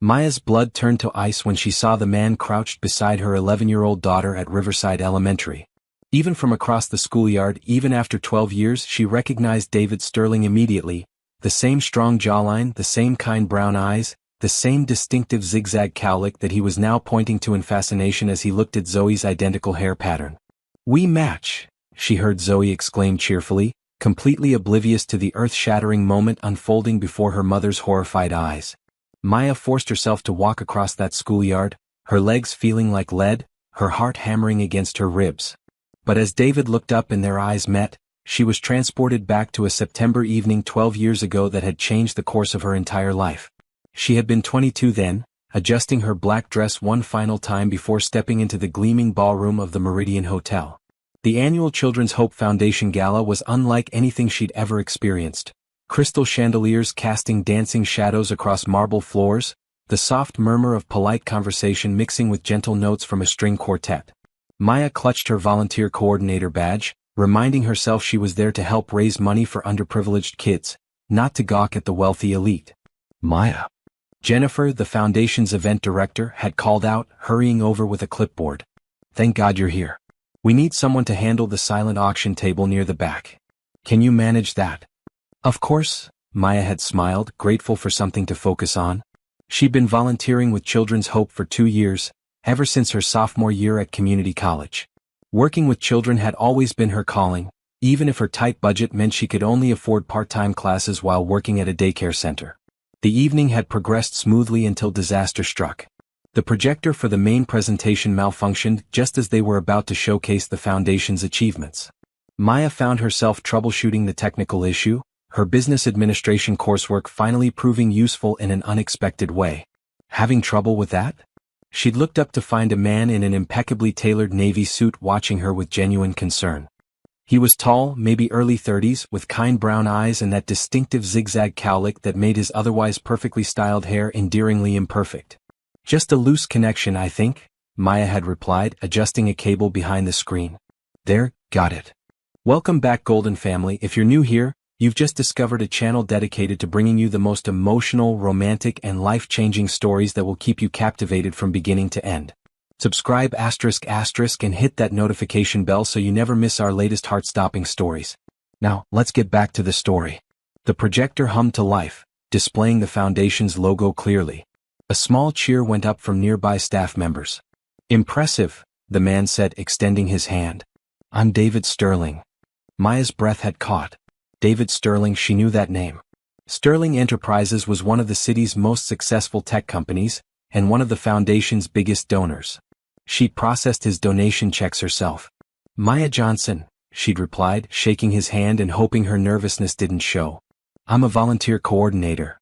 Maya's blood turned to ice when she saw the man crouched beside her 11-year-old daughter at Riverside Elementary. Even from across the schoolyard, even after 12 years, she recognized David Sterling immediately. The same strong jawline, the same kind brown eyes, the same distinctive zigzag cowlick that he was now pointing to in fascination as he looked at Zoe's identical hair pattern. "We match," she heard Zoe exclaim cheerfully, completely oblivious to the earth-shattering moment unfolding before her mother's horrified eyes. Maya forced herself to walk across that schoolyard, her legs feeling like lead, her heart hammering against her ribs. But as David looked up and their eyes met, she was transported back to a September evening 12 years ago that had changed the course of her entire life. She had been 22 then, adjusting her black dress one final time before stepping into the gleaming ballroom of the Meridian Hotel. The annual Children's Hope Foundation Gala was unlike anything she'd ever experienced. Crystal chandeliers casting dancing shadows across marble floors, the soft murmur of polite conversation mixing with gentle notes from a string quartet. Maya clutched her volunteer coordinator badge, reminding herself she was there to help raise money for underprivileged kids, not to gawk at the wealthy elite. "Maya." Jennifer, the foundation's event director, had called out, hurrying over with a clipboard. "Thank God you're here. We need someone to handle the silent auction table near the back. Can you manage that?" "Of course," Maya had smiled, grateful for something to focus on. She'd been volunteering with Children's Hope for 2 years, ever since her sophomore year at community college. Working with children had always been her calling, even if her tight budget meant she could only afford part-time classes while working at a daycare center. The evening had progressed smoothly until disaster struck. The projector for the main presentation malfunctioned just as they were about to showcase the foundation's achievements. Maya found herself troubleshooting the technical issue, her business administration coursework finally proving useful in an unexpected way. Having trouble with that? She'd looked up to find a man in an impeccably tailored navy suit watching her with genuine concern. He was tall, maybe early 30s, with kind brown eyes and that distinctive zigzag cowlick that made his otherwise perfectly styled hair endearingly imperfect. "Just a loose connection, I think," Maya had replied, adjusting a cable behind the screen. "There, got it. Welcome back, Golden Family. If you're new here, you've just discovered a channel dedicated to bringing you the most emotional, romantic, and life-changing stories that will keep you captivated from beginning to end. Subscribe **** and hit that notification bell so you never miss our latest heart-stopping stories. Now, let's get back to the story. The projector hummed to life, displaying the foundation's logo clearly. A small cheer went up from nearby staff members. "Impressive," the man said, extending his hand. "I'm David Sterling." Maya's breath had caught. David Sterling, she knew that name. Sterling Enterprises was one of the city's most successful tech companies, and one of the foundation's biggest donors. She'd processed his donation checks herself. "Maya Johnson," she'd replied, shaking his hand and hoping her nervousness didn't show. "I'm a volunteer coordinator.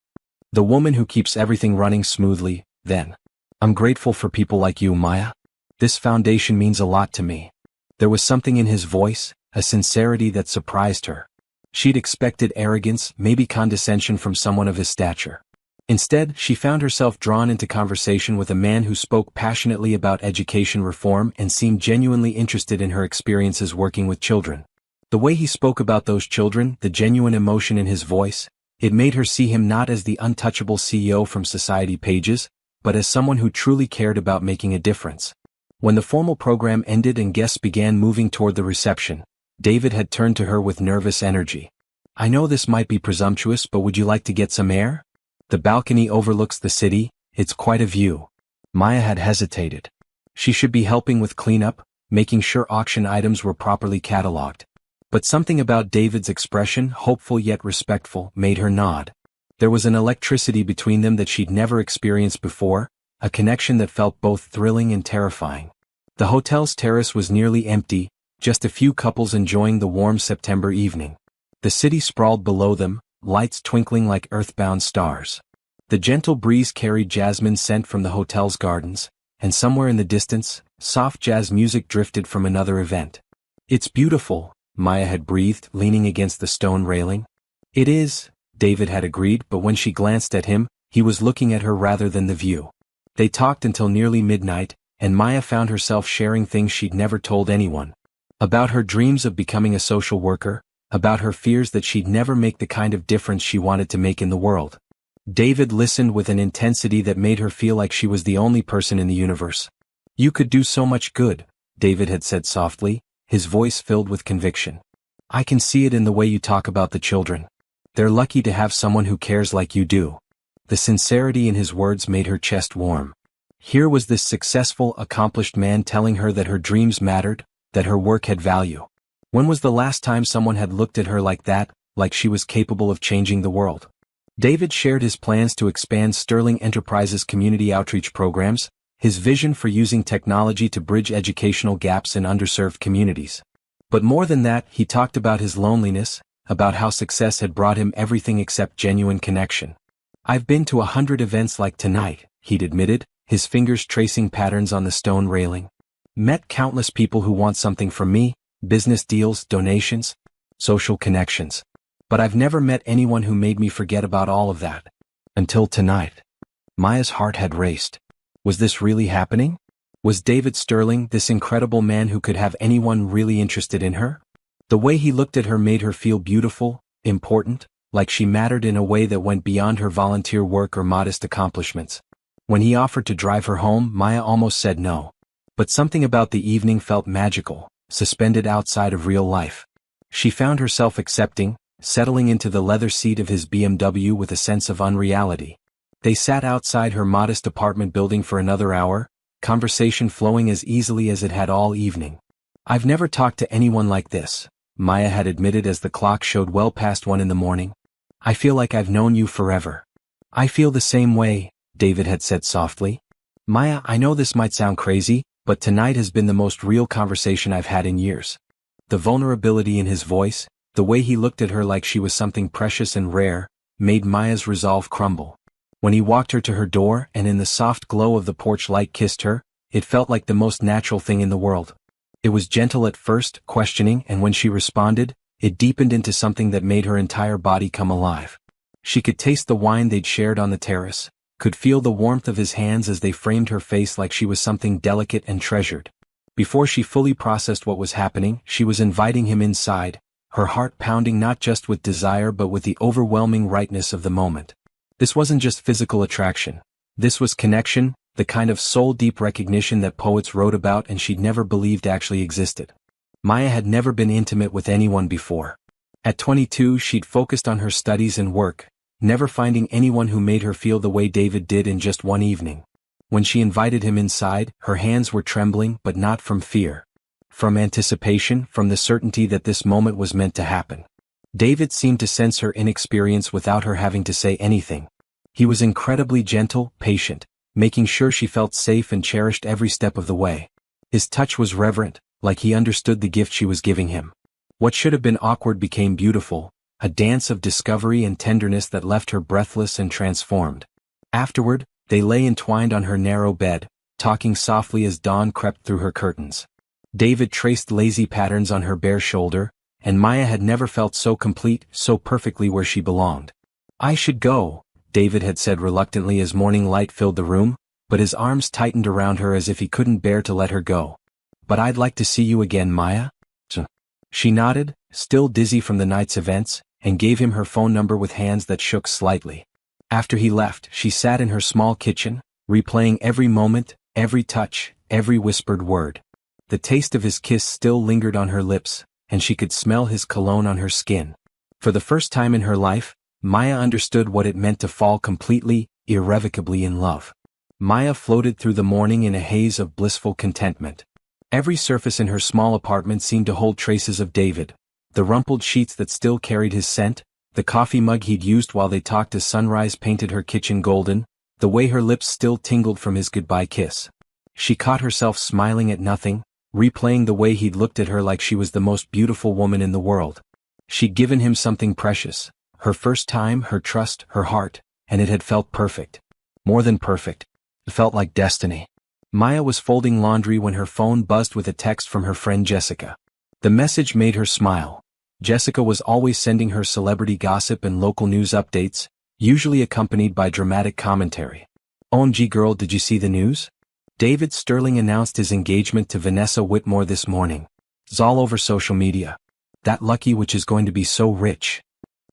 The woman who keeps everything running smoothly, then. I'm grateful for people like you, Maya. This foundation means a lot to me." There was something in his voice, a sincerity that surprised her. She'd expected arrogance, maybe condescension from someone of his stature. Instead, she found herself drawn into conversation with a man who spoke passionately about education reform and seemed genuinely interested in her experiences working with children. The way he spoke about those children, the genuine emotion in his voice, it made her see him not as the untouchable CEO from Society Pages, but as someone who truly cared about making a difference. When the formal program ended and guests began moving toward the reception, David had turned to her with nervous energy. "I know this might be presumptuous, but would you like to get some air? The balcony overlooks the city, it's quite a view." Maya had hesitated. She should be helping with cleanup, making sure auction items were properly cataloged. But something about David's expression, hopeful yet respectful, made her nod. There was an electricity between them that she'd never experienced before, a connection that felt both thrilling and terrifying. The hotel's terrace was nearly empty, just a few couples enjoying the warm September evening. The city sprawled below them, lights twinkling like earthbound stars. The gentle breeze carried jasmine scent from the hotel's gardens, and somewhere in the distance, soft jazz music drifted from another event. "It's beautiful," Maya had breathed, leaning against the stone railing. "It is," David had agreed, but when she glanced at him, he was looking at her rather than the view. They talked until nearly midnight, and Maya found herself sharing things she'd never told anyone. About her dreams of becoming a social worker, about her fears that she'd never make the kind of difference she wanted to make in the world. David listened with an intensity that made her feel like she was the only person in the universe. "You could do so much good," David had said softly, his voice filled with conviction. "I can see it in the way you talk about the children. They're lucky to have someone who cares like you do." The sincerity in his words made her chest warm. Here was this successful, accomplished man telling her that her dreams mattered, that her work had value. When was the last time someone had looked at her like that, like she was capable of changing the world? David shared his plans to expand Sterling Enterprises' community outreach programs, his vision for using technology to bridge educational gaps in underserved communities. But more than that, he talked about his loneliness, about how success had brought him everything except genuine connection. "I've been to 100 events like tonight," he'd admitted, his fingers tracing patterns on the stone railing. "Met countless people who want something from me, business deals, donations, social connections. But I've never met anyone who made me forget about all of that. Until tonight." Maya's heart had raced. Was this really happening? Was David Sterling this incredible man who could have anyone really interested in her? The way he looked at her made her feel beautiful, important, like she mattered in a way that went beyond her volunteer work or modest accomplishments. When he offered to drive her home, Maya almost said no. But something about the evening felt magical, suspended outside of real life. She found herself accepting, settling into the leather seat of his BMW with a sense of unreality. They sat outside her modest apartment building for another hour, conversation flowing as easily as it had all evening. "I've never talked to anyone like this," Maya had admitted as the clock showed well past 1 in the morning. "I feel like I've known you forever." "I feel the same way," David had said softly. "Maya, I know this might sound crazy, but tonight has been the most real conversation I've had in years." The vulnerability in his voice, the way he looked at her like she was something precious and rare, made Maya's resolve crumble. When he walked her to her door and in the soft glow of the porch light kissed her, it felt like the most natural thing in the world. It was gentle at first, questioning, and when she responded, it deepened into something that made her entire body come alive. She could taste the wine they'd shared on the terrace, could feel the warmth of his hands as they framed her face like she was something delicate and treasured. Before she fully processed what was happening, she was inviting him inside, her heart pounding not just with desire but with the overwhelming rightness of the moment. This wasn't just physical attraction. This was connection, the kind of soul-deep recognition that poets wrote about and she'd never believed actually existed. Maya had never been intimate with anyone before. At 22, she'd focused on her studies and work, never finding anyone who made her feel the way David did in just one evening. When she invited him inside, her hands were trembling, but not from fear. From anticipation, from the certainty that this moment was meant to happen. David seemed to sense her inexperience without her having to say anything. He was incredibly gentle, patient, making sure she felt safe and cherished every step of the way. His touch was reverent, like he understood the gift she was giving him. What should have been awkward became beautiful, a dance of discovery and tenderness that left her breathless and transformed. Afterward, they lay entwined on her narrow bed, talking softly as dawn crept through her curtains. David traced lazy patterns on her bare shoulder, and Maya had never felt so complete, so perfectly where she belonged. "I should go," David had said reluctantly as morning light filled the room, but his arms tightened around her as if he couldn't bear to let her go. "But I'd like to see you again, Maya." She nodded, still dizzy from the night's events, and gave him her phone number with hands that shook slightly. After he left, she sat in her small kitchen, replaying every moment, every touch, every whispered word. The taste of his kiss still lingered on her lips, and she could smell his cologne on her skin. For the first time in her life, Maya understood what it meant to fall completely, irrevocably in love. Maya floated through the morning in a haze of blissful contentment. Every surface in her small apartment seemed to hold traces of David. The rumpled sheets that still carried his scent, the coffee mug he'd used while they talked as sunrise painted her kitchen golden, the way her lips still tingled from his goodbye kiss. She caught herself smiling at nothing, replaying the way he'd looked at her like she was the most beautiful woman in the world. She'd given him something precious, her first time, her trust, her heart, and it had felt perfect. More than perfect. It felt like destiny. Maya was folding laundry when her phone buzzed with a text from her friend Jessica. The message made her smile. Jessica was always sending her celebrity gossip and local news updates, usually accompanied by dramatic commentary. "OMG girl, did you see the news? David Sterling announced his engagement to Vanessa Whitmore this morning. It's all over social media. That lucky witch is going to be so rich."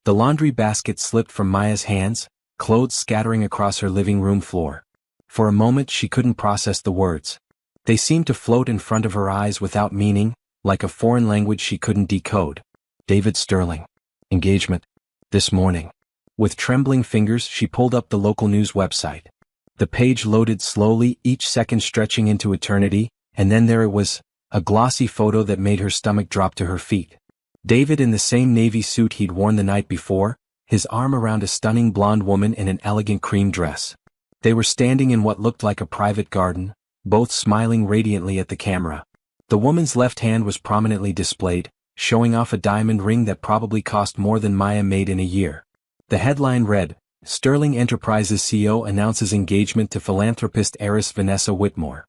The laundry basket slipped from Maya's hands, clothes scattering across her living room floor. For a moment she couldn't process the words. They seemed to float in front of her eyes without meaning, like a foreign language she couldn't decode. David Sterling. Engagement. This morning. With trembling fingers she pulled up the local news website. The page loaded slowly, each second stretching into eternity, and then there it was, a glossy photo that made her stomach drop to her feet. David in the same navy suit he'd worn the night before, his arm around a stunning blonde woman in an elegant cream dress. They were standing in what looked like a private garden, both smiling radiantly at the camera. The woman's left hand was prominently displayed, showing off a diamond ring that probably cost more than Maya made in a year. The headline read, Sterling Enterprises CEO announces engagement to philanthropist heiress Vanessa Whitmore.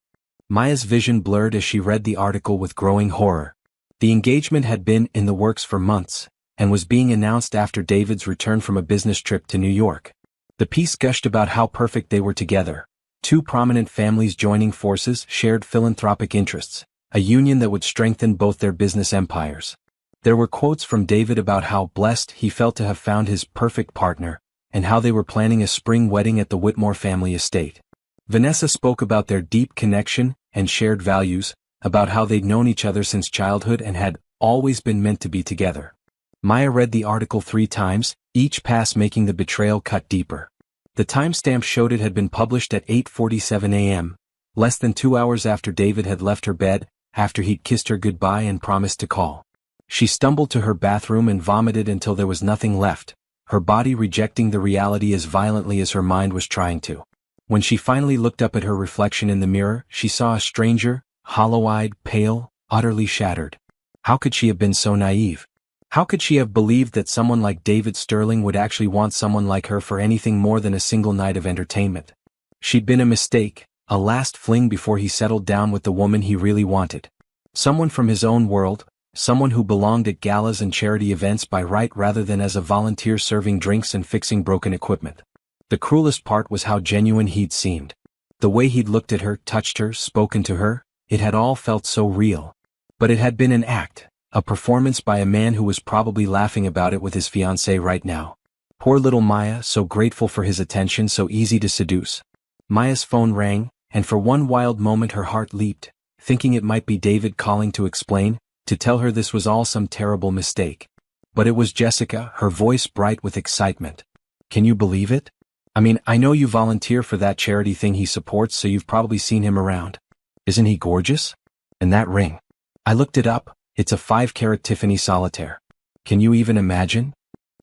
Maya's vision blurred as she read the article with growing horror. The engagement had been in the works for months, and was being announced after David's return from a business trip to New York. The piece gushed about how perfect they were together. Two prominent families joining forces, shared philanthropic interests, a union that would strengthen both their business empires. There were quotes from David about how blessed he felt to have found his perfect partner, and how they were planning a spring wedding at the Whitmore family estate. Vanessa spoke about their deep connection and shared values, about how they'd known each other since childhood and had always been meant to be together. Maya read the article 3 times, each pass making the betrayal cut deeper. The timestamp showed it had been published at 8:47 a.m., less than 2 hours after David had left her bed, after he'd kissed her goodbye and promised to call. She stumbled to her bathroom and vomited until there was nothing left, her body rejecting the reality as violently as her mind was trying to. When she finally looked up at her reflection in the mirror, she saw a stranger, hollow-eyed, pale, utterly shattered. How could she have been so naive? How could she have believed that someone like David Sterling would actually want someone like her for anything more than a single night of entertainment? She'd been a mistake, a last fling before he settled down with the woman he really wanted. Someone from his own world, someone who belonged at galas and charity events by right rather than as a volunteer serving drinks and fixing broken equipment. The cruelest part was how genuine he'd seemed. The way he'd looked at her, touched her, spoken to her, it had all felt so real. But it had been an act, a performance by a man who was probably laughing about it with his fiancée right now. Poor little Maya, so grateful for his attention, so easy to seduce. Maya's phone rang, and for one wild moment her heart leaped, thinking it might be David calling to explain, to tell her this was all some terrible mistake. But it was Jessica, her voice bright with excitement. Can you believe it? I mean, I know you volunteer for that charity thing he supports, so you've probably seen him around. Isn't he gorgeous? And that ring. I looked it up, it's a 5-carat Tiffany solitaire. Can you even imagine?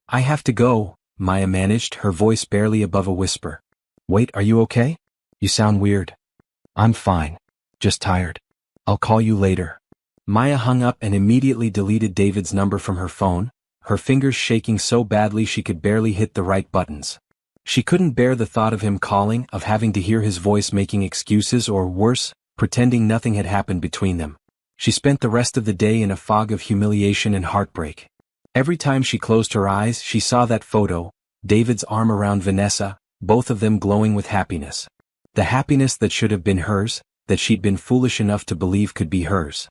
I have to go, Maya managed, her voice barely above a whisper. Wait, are you okay? You sound weird. I'm fine. Just tired. I'll call you later. Maya hung up and immediately deleted David's number from her phone, her fingers shaking so badly she could barely hit the right buttons. She couldn't bear the thought of him calling, of having to hear his voice making excuses or worse, pretending nothing had happened between them. She spent the rest of the day in a fog of humiliation and heartbreak. Every time she closed her eyes she saw that photo, David's arm around Vanessa, both of them glowing with happiness. The happiness that should have been hers, that she'd been foolish enough to believe could be hers.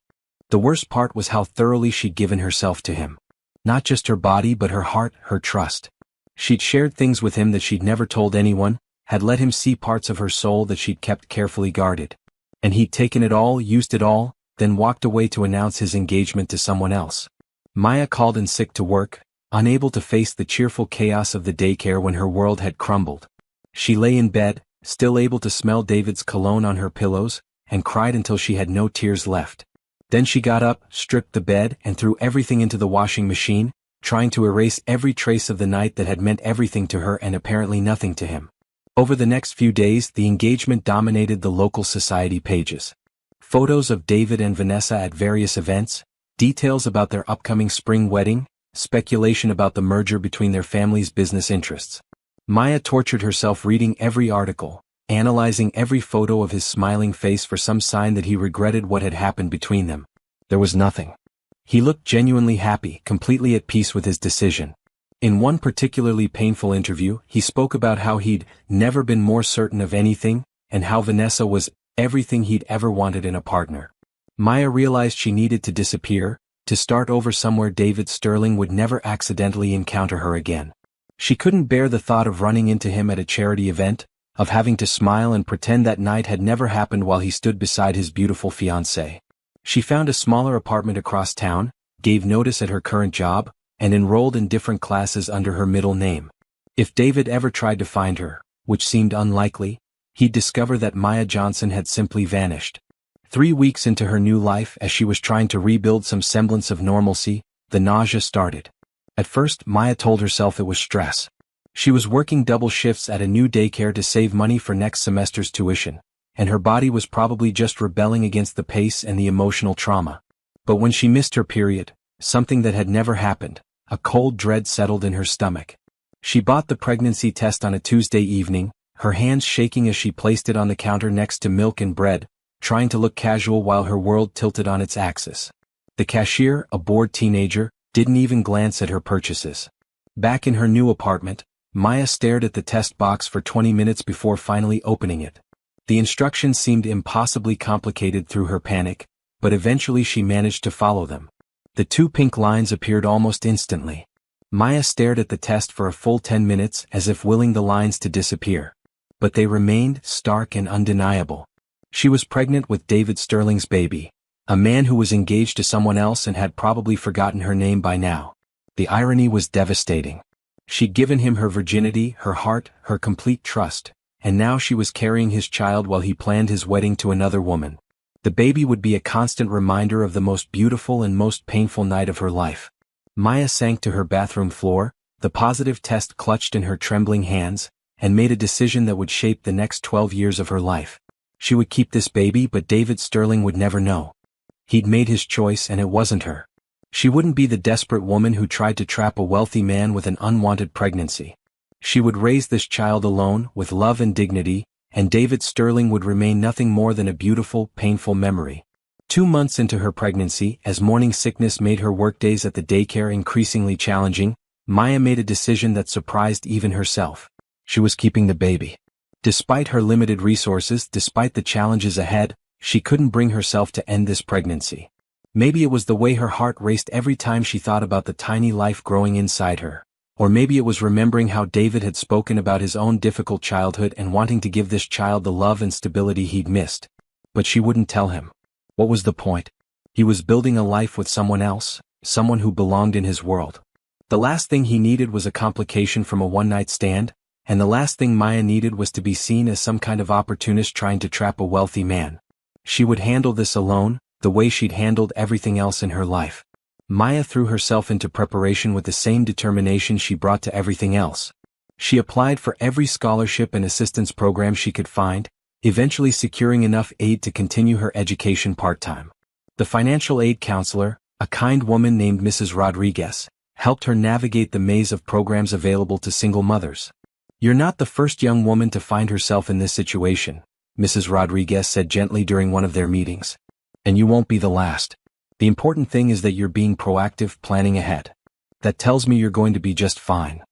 The worst part was how thoroughly she'd given herself to him. Not just her body but her heart, her trust. She'd shared things with him that she'd never told anyone, had let him see parts of her soul that she'd kept carefully guarded. And he'd taken it all, used it all, then walked away to announce his engagement to someone else. Maya called in sick to work, unable to face the cheerful chaos of the daycare when her world had crumbled. She lay in bed, still able to smell David's cologne on her pillows, and cried until she had no tears left. Then she got up, stripped the bed, and threw everything into the washing machine, trying to erase every trace of the night that had meant everything to her and apparently nothing to him. Over the next few days the engagement dominated the local society pages. Photos of David and Vanessa at various events, details about their upcoming spring wedding, speculation about the merger between their families' business interests. Maya tortured herself reading every article, analyzing every photo of his smiling face for some sign that he regretted what had happened between them. There was nothing. He looked genuinely happy, completely at peace with his decision. In one particularly painful interview, he spoke about how he'd never been more certain of anything, and how Vanessa was everything he'd ever wanted in a partner. Maya realized she needed to disappear, to start over somewhere David Sterling would never accidentally encounter her again. She couldn't bear the thought of running into him at a charity event, of having to smile and pretend that night had never happened while he stood beside his beautiful fiancée. She found a smaller apartment across town, gave notice at her current job, and enrolled in different classes under her middle name. If David ever tried to find her, which seemed unlikely, he'd discover that Maya Johnson had simply vanished. 3 weeks into her new life, as she was trying to rebuild some semblance of normalcy, the nausea started. At first, Maya told herself it was stress. She was working double shifts at a new daycare to save money for next semester's tuition, and her body was probably just rebelling against the pace and the emotional trauma. But when she missed her period, something that had never happened, a cold dread settled in her stomach. She bought the pregnancy test on a Tuesday evening, her hands shaking as she placed it on the counter next to milk and bread, trying to look casual while her world tilted on its axis. The cashier, a bored teenager, didn't even glance at her purchases. Back in her new apartment, Maya stared at the test box for 20 minutes before finally opening it. The instructions seemed impossibly complicated through her panic, but eventually she managed to follow them. The 2 pink lines appeared almost instantly. Maya stared at the test for a full 10 minutes as if willing the lines to disappear. But they remained stark and undeniable. She was pregnant with David Sterling's baby, a man who was engaged to someone else and had probably forgotten her name by now. The irony was devastating. She'd given him her virginity, her heart, her complete trust, and now she was carrying his child while he planned his wedding to another woman. The baby would be a constant reminder of the most beautiful and most painful night of her life. Maya sank to her bathroom floor, the positive test clutched in her trembling hands, and made a decision that would shape the next 12 years of her life. She would keep this baby, but David Sterling would never know. He'd made his choice and it wasn't her. She wouldn't be the desperate woman who tried to trap a wealthy man with an unwanted pregnancy. She would raise this child alone, with love and dignity, and David Sterling would remain nothing more than a beautiful, painful memory. 2 months into her pregnancy, as morning sickness made her workdays at the daycare increasingly challenging, Maya made a decision that surprised even herself. She was keeping the baby. Despite her limited resources, despite the challenges ahead, she couldn't bring herself to end this pregnancy. Maybe it was the way her heart raced every time she thought about the tiny life growing inside her. Or maybe it was remembering how David had spoken about his own difficult childhood and wanting to give this child the love and stability he'd missed. But she wouldn't tell him. What was the point? He was building a life with someone else, someone who belonged in his world. The last thing he needed was a complication from a one-night stand, and the last thing Maya needed was to be seen as some kind of opportunist trying to trap a wealthy man. She would handle this alone, the way she'd handled everything else in her life. Maya threw herself into preparation with the same determination she brought to everything else. She applied for every scholarship and assistance program she could find, eventually securing enough aid to continue her education part-time. The financial aid counselor, a kind woman named Mrs. Rodriguez, helped her navigate the maze of programs available to single mothers. "You're not the first young woman to find herself in this situation," Mrs. Rodriguez said gently during one of their meetings. "And you won't be the last. The important thing is that you're being proactive, planning ahead. That tells me you're going to be just fine."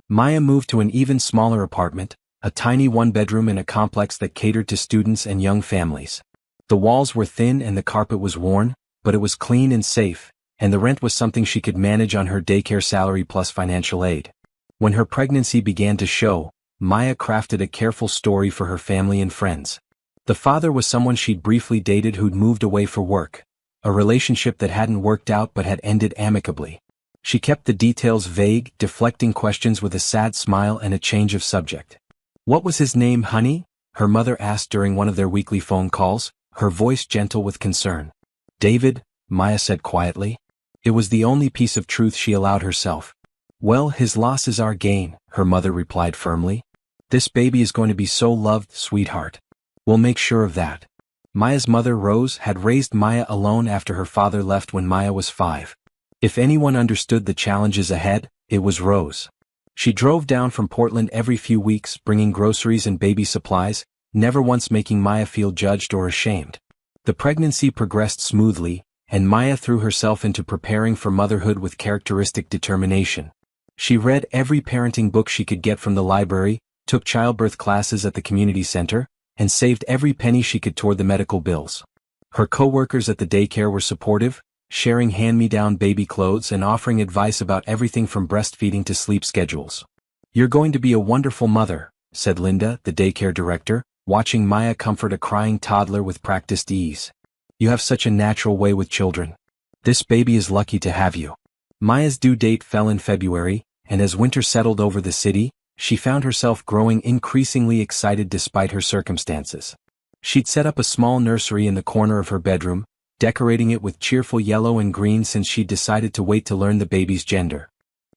Maya moved to an even smaller apartment, a tiny one-bedroom in a complex that catered to students and young families. The walls were thin and the carpet was worn, but it was clean and safe, and the rent was something she could manage on her daycare salary plus financial aid. When her pregnancy began to show, Maya crafted a careful story for her family and friends. The father was someone she'd briefly dated who'd moved away for work, a relationship that hadn't worked out but had ended amicably. She kept the details vague, deflecting questions with a sad smile and a change of subject. "What was his name, honey?" her mother asked during one of their weekly phone calls, her voice gentle with concern. "David," Maya said quietly. It was the only piece of truth she allowed herself. "Well, his loss is our gain," her mother replied firmly. "This baby is going to be so loved, sweetheart. We'll make sure of that." Maya's mother, Rose, had raised Maya alone after her father left when Maya was 5. If anyone understood the challenges ahead, it was Rose. She drove down from Portland every few weeks, bringing groceries and baby supplies, never once making Maya feel judged or ashamed. The pregnancy progressed smoothly, and Maya threw herself into preparing for motherhood with characteristic determination. She read every parenting book she could get from the library, took childbirth classes at the community center, and saved every penny she could toward the medical bills. Her co-workers at the daycare were supportive, sharing hand-me-down baby clothes and offering advice about everything from breastfeeding to sleep schedules. "You're going to be a wonderful mother," said Linda, the daycare director, watching Maya comfort a crying toddler with practiced ease. "You have such a natural way with children. This baby is lucky to have you." Maya's due date fell in February, and as winter settled over the city, she found herself growing increasingly excited despite her circumstances. She'd set up a small nursery in the corner of her bedroom, decorating it with cheerful yellow and green since she'd decided to wait to learn the baby's gender.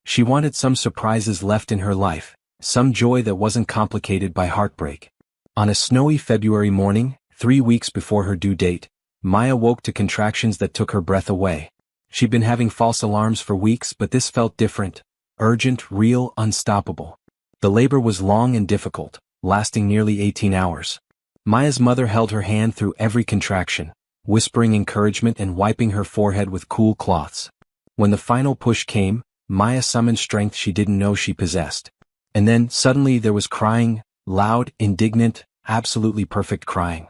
She wanted some surprises left in her life, some joy that wasn't complicated by heartbreak. On a snowy February morning, 3 weeks before her due date, Maya woke to contractions that took her breath away. She'd been having false alarms for weeks, but this felt different, urgent, real, unstoppable. The labor was long and difficult, lasting nearly 18 hours. Maya's mother held her hand through every contraction, whispering encouragement and wiping her forehead with cool cloths. When the final push came, Maya summoned strength she didn't know she possessed. And then, suddenly there was crying, loud, indignant, absolutely perfect crying.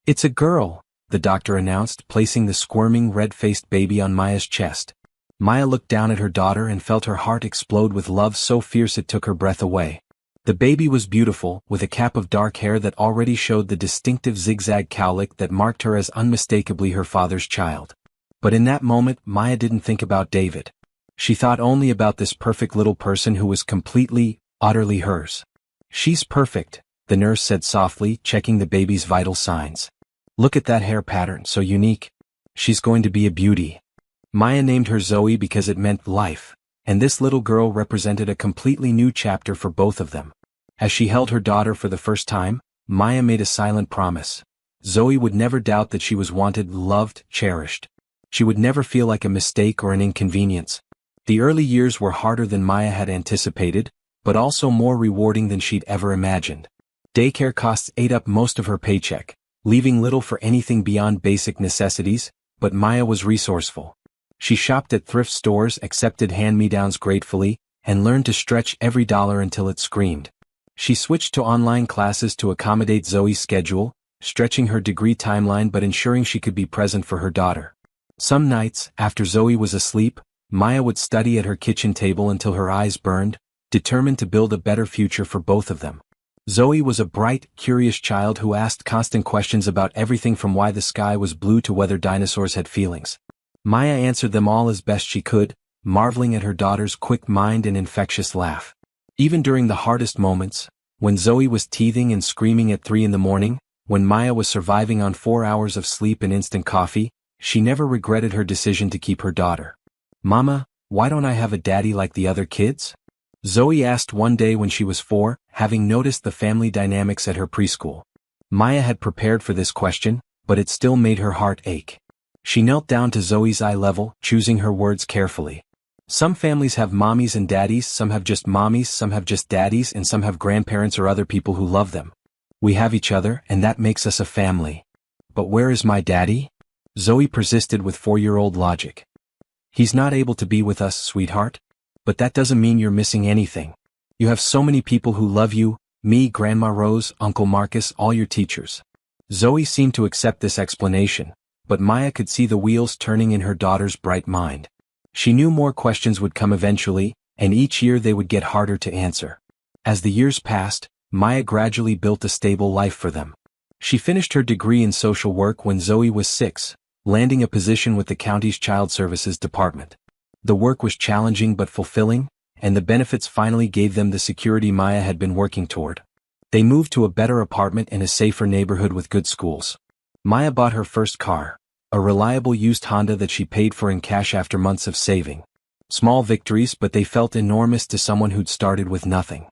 "It's a girl," the doctor announced, placing the squirming, red-faced baby on Maya's chest. Maya looked down at her daughter and felt her heart explode with love so fierce it took her breath away. The baby was beautiful, with a cap of dark hair that already showed the distinctive zigzag cowlick that marked her as unmistakably her father's child. But in that moment, Maya didn't think about David. She thought only about this perfect little person who was completely, utterly hers. "She's perfect," the nurse said softly, checking the baby's vital signs. "Look at that hair pattern, so unique. She's going to be a beauty." Maya named her Zoe because it meant life, and this little girl represented a completely new chapter for both of them. As she held her daughter for the first time, Maya made a silent promise. Zoe would never doubt that she was wanted, loved, cherished. She would never feel like a mistake or an inconvenience. The early years were harder than Maya had anticipated, but also more rewarding than she'd ever imagined. Daycare costs ate up most of her paycheck, leaving little for anything beyond basic necessities, but Maya was resourceful. She shopped at thrift stores, accepted hand-me-downs gratefully, and learned to stretch every dollar until it screamed. She switched to online classes to accommodate Zoe's schedule, stretching her degree timeline but ensuring she could be present for her daughter. Some nights, after Zoe was asleep, Maya would study at her kitchen table until her eyes burned, determined to build a better future for both of them. Zoe was a bright, curious child who asked constant questions about everything from why the sky was blue to whether dinosaurs had feelings. Maya answered them all as best she could, marveling at her daughter's quick mind and infectious laugh. Even during the hardest moments, when Zoe was teething and screaming at 3 in the morning, when Maya was surviving on 4 hours of sleep and instant coffee, she never regretted her decision to keep her daughter. "Mama, why don't I have a daddy like the other kids?" Zoe asked one day when she was 4, having noticed the family dynamics at her preschool. Maya had prepared for this question, but it still made her heart ache. She knelt down to Zoe's eye level, choosing her words carefully. "Some families have mommies and daddies, some have just mommies, some have just daddies, and some have grandparents or other people who love them. We have each other, and that makes us a family. But where is my daddy?" Zoe persisted with 4-year-old logic. "He's not able to be with us, sweetheart. But that doesn't mean you're missing anything. You have so many people who love you, me, Grandma Rose, Uncle Marcus, all your teachers." Zoe seemed to accept this explanation, but Maya could see the wheels turning in her daughter's bright mind. She knew more questions would come eventually, and each year they would get harder to answer. As the years passed, Maya gradually built a stable life for them. She finished her degree in social work when Zoe was 6, landing a position with the county's Child Services Department. The work was challenging but fulfilling, and the benefits finally gave them the security Maya had been working toward. They moved to a better apartment in a safer neighborhood with good schools. Maya bought her first car, a reliable used Honda that she paid for in cash after months of saving. Small victories, but they felt enormous to someone who'd started with nothing.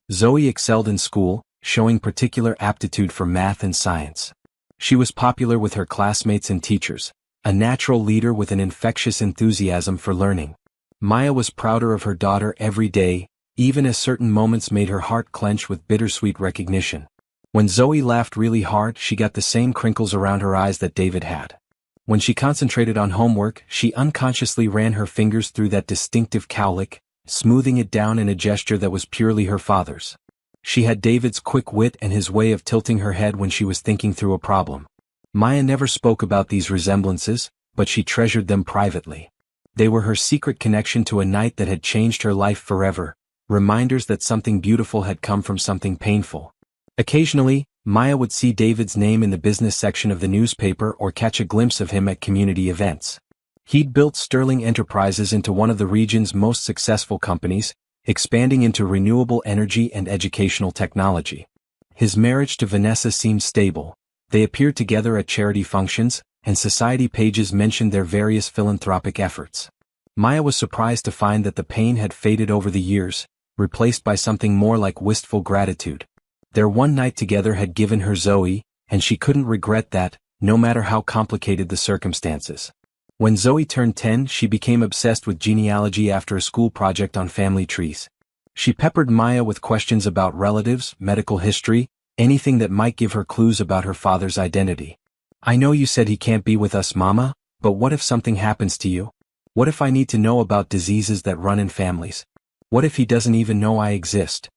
Zoe excelled in school, showing particular aptitude for math and science. She was popular with her classmates and teachers, a natural leader with an infectious enthusiasm for learning. Maya was prouder of her daughter every day, even as certain moments made her heart clench with bittersweet recognition. When Zoe laughed really hard, she got the same crinkles around her eyes that David had. When she concentrated on homework, she unconsciously ran her fingers through that distinctive cowlick, smoothing it down in a gesture that was purely her father's. She had David's quick wit and his way of tilting her head when she was thinking through a problem. Maya never spoke about these resemblances, but she treasured them privately. They were her secret connection to a night that had changed her life forever, reminders that something beautiful had come from something painful. Occasionally, Maya would see David's name in the business section of the newspaper or catch a glimpse of him at community events. He'd built Sterling Enterprises into one of the region's most successful companies, expanding into renewable energy and educational technology. His marriage to Vanessa seemed stable. They appeared together at charity functions, and society pages mentioned their various philanthropic efforts. Maya was surprised to find that the pain had faded over the years, replaced by something more like wistful gratitude. Their one night together had given her Zoe, and she couldn't regret that, no matter how complicated the circumstances. When Zoe turned 10, she became obsessed with genealogy after a school project on family trees. She peppered Maya with questions about relatives, medical history, anything that might give her clues about her father's identity. "I know you said he can't be with us, Mama, but what if something happens to you? What if I need to know about diseases that run in families? What if he doesn't even know I exist?"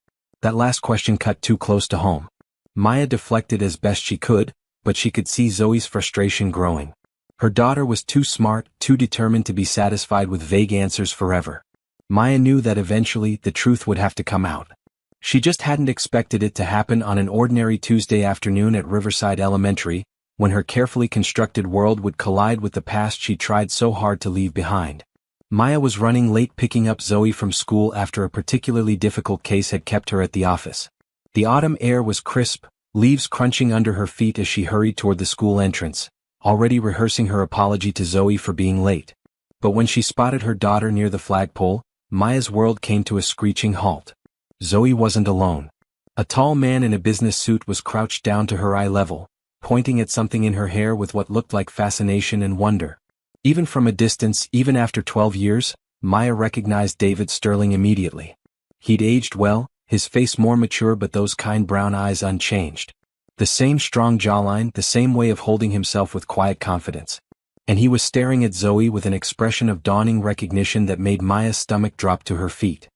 That last question cut too close to home. Maya deflected as best she could, but she could see Zoe's frustration growing. Her daughter was too smart, too determined to be satisfied with vague answers forever. Maya knew that eventually the truth would have to come out. She just hadn't expected it to happen on an ordinary Tuesday afternoon at Riverside Elementary, when her carefully constructed world would collide with the past she tried so hard to leave behind. Maya was running late picking up Zoe from school after a particularly difficult case had kept her at the office. The autumn air was crisp, leaves crunching under her feet as she hurried toward the school entrance, already rehearsing her apology to Zoe for being late. But when she spotted her daughter near the flagpole, Maya's world came to a screeching halt. Zoe wasn't alone. A tall man in a business suit was crouched down to her eye level, pointing at something in her hair with what looked like fascination and wonder. Even from a distance, even after 12 years, Maya recognized David Sterling immediately. He'd aged well, his face more mature but those kind brown eyes unchanged. The same strong jawline, the same way of holding himself with quiet confidence. And he was staring at Zoe with an expression of dawning recognition that made Maya's stomach drop to her feet.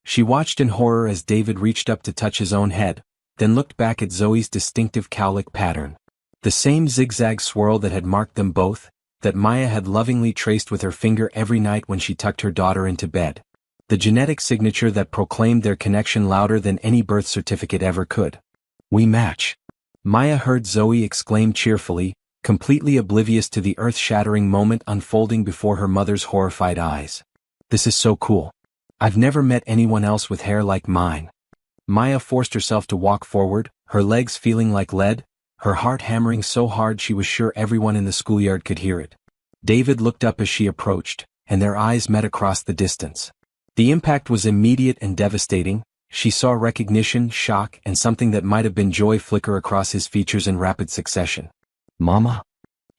She watched in horror as David reached up to touch his own head, then looked back at Zoe's distinctive cowlick pattern. The same zigzag swirl that had marked them both, that Maya had lovingly traced with her finger every night when she tucked her daughter into bed. The genetic signature that proclaimed their connection louder than any birth certificate ever could. "We match." Maya heard Zoe exclaim cheerfully, completely oblivious to the earth-shattering moment unfolding before her mother's horrified eyes. "This is so cool. I've never met anyone else with hair like mine." Maya forced herself to walk forward, her legs feeling like lead, her heart hammering so hard she was sure everyone in the schoolyard could hear it. David looked up as she approached, and their eyes met across the distance. The impact was immediate and devastating. She saw recognition, shock, and something that might have been joy flicker across his features in rapid succession. "Mama?"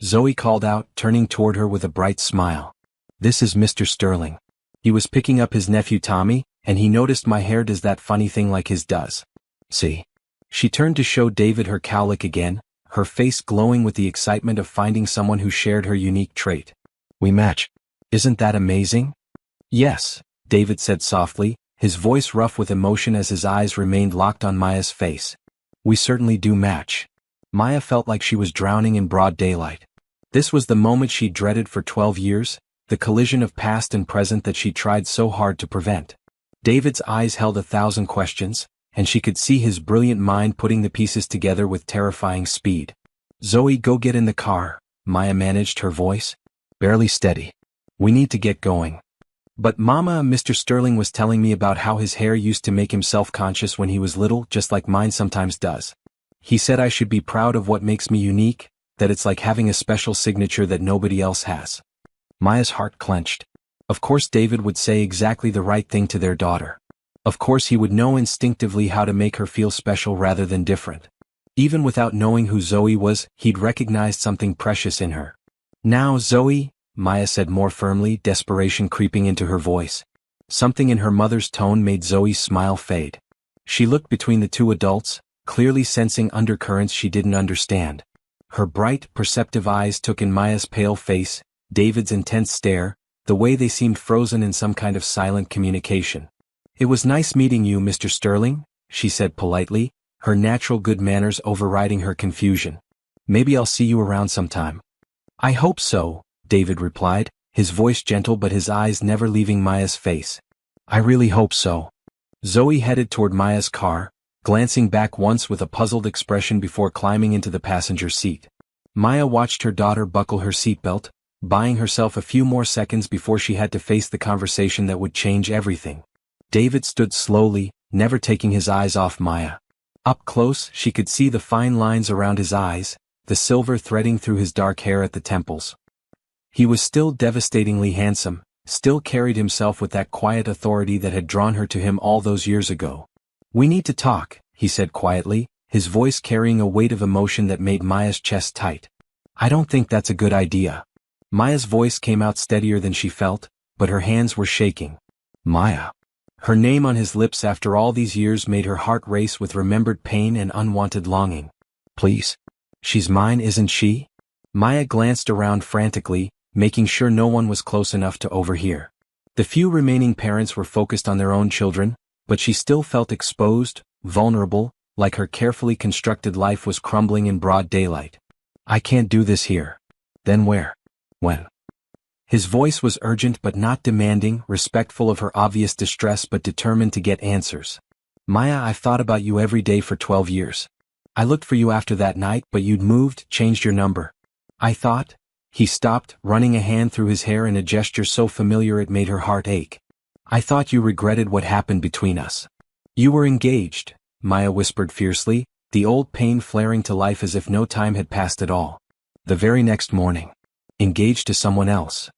Zoe called out, turning toward her with a bright smile. "This is Mr. Sterling. He was picking up his nephew Tommy, and he noticed my hair does that funny thing like his does. See?" She turned to show David her cowlick again, her face glowing with the excitement of finding someone who shared her unique trait. "We match. Isn't that amazing?" "Yes," David said softly, his voice rough with emotion as his eyes remained locked on Maya's face. "We certainly do match." Maya felt like she was drowning in broad daylight. This was the moment she dreaded for 12 years, the collision of past and present that she tried so hard to prevent. David's eyes held 1,000 questions, and she could see his brilliant mind putting the pieces together with terrifying speed. "Zoe, go get in the car," Maya managed, her voice barely steady. "We need to get going." "But Mama, Mr. Sterling was telling me about how his hair used to make him self-conscious when he was little, just like mine sometimes does. He said I should be proud of what makes me unique, that it's like having a special signature that nobody else has." Maya's heart clenched. Of course David would say exactly the right thing to their daughter. Of course he would know instinctively how to make her feel special rather than different. Even without knowing who Zoe was, he'd recognized something precious in her. "Now, Zoe," Maya said more firmly, desperation creeping into her voice. Something in her mother's tone made Zoe's smile fade. She looked between the two adults, clearly sensing undercurrents she didn't understand. Her bright, perceptive eyes took in Maya's pale face, David's intense stare, the way they seemed frozen in some kind of silent communication. "It was nice meeting you, Mr. Sterling," she said politely, her natural good manners overriding her confusion. "Maybe I'll see you around sometime." "I hope so," David replied, his voice gentle but his eyes never leaving Maya's face. "I really hope so." Zoe headed toward Maya's car, glancing back once with a puzzled expression before climbing into the passenger seat. Maya watched her daughter buckle her seatbelt, buying herself a few more seconds before she had to face the conversation that would change everything. David stood slowly, never taking his eyes off Maya. Up close, she could see the fine lines around his eyes, the silver threading through his dark hair at the temples. He was still devastatingly handsome, still carried himself with that quiet authority that had drawn her to him all those years ago. "We need to talk," he said quietly, his voice carrying a weight of emotion that made Maya's chest tight. "I don't think that's a good idea." Maya's voice came out steadier than she felt, but her hands were shaking. Maya. Her name on his lips after all these years made her heart race with remembered pain and unwanted longing. "Please. She's mine, isn't she?" Maya glanced around frantically, making sure no one was close enough to overhear. The few remaining parents were focused on their own children, but she still felt exposed, vulnerable, like her carefully constructed life was crumbling in broad daylight. "I can't do this here." "Then where? When?" His voice was urgent but not demanding, respectful of her obvious distress but determined to get answers. "Maya, I've thought about you every day for 12 years. I looked for you after that night, but you'd moved, changed your number. I thought—" He stopped, running a hand through his hair in a gesture so familiar it made her heart ache. "I thought you regretted what happened between us." "You were engaged," Maya whispered fiercely, the old pain flaring to life as if no time had passed at all. "The very next morning. Engaged to someone else."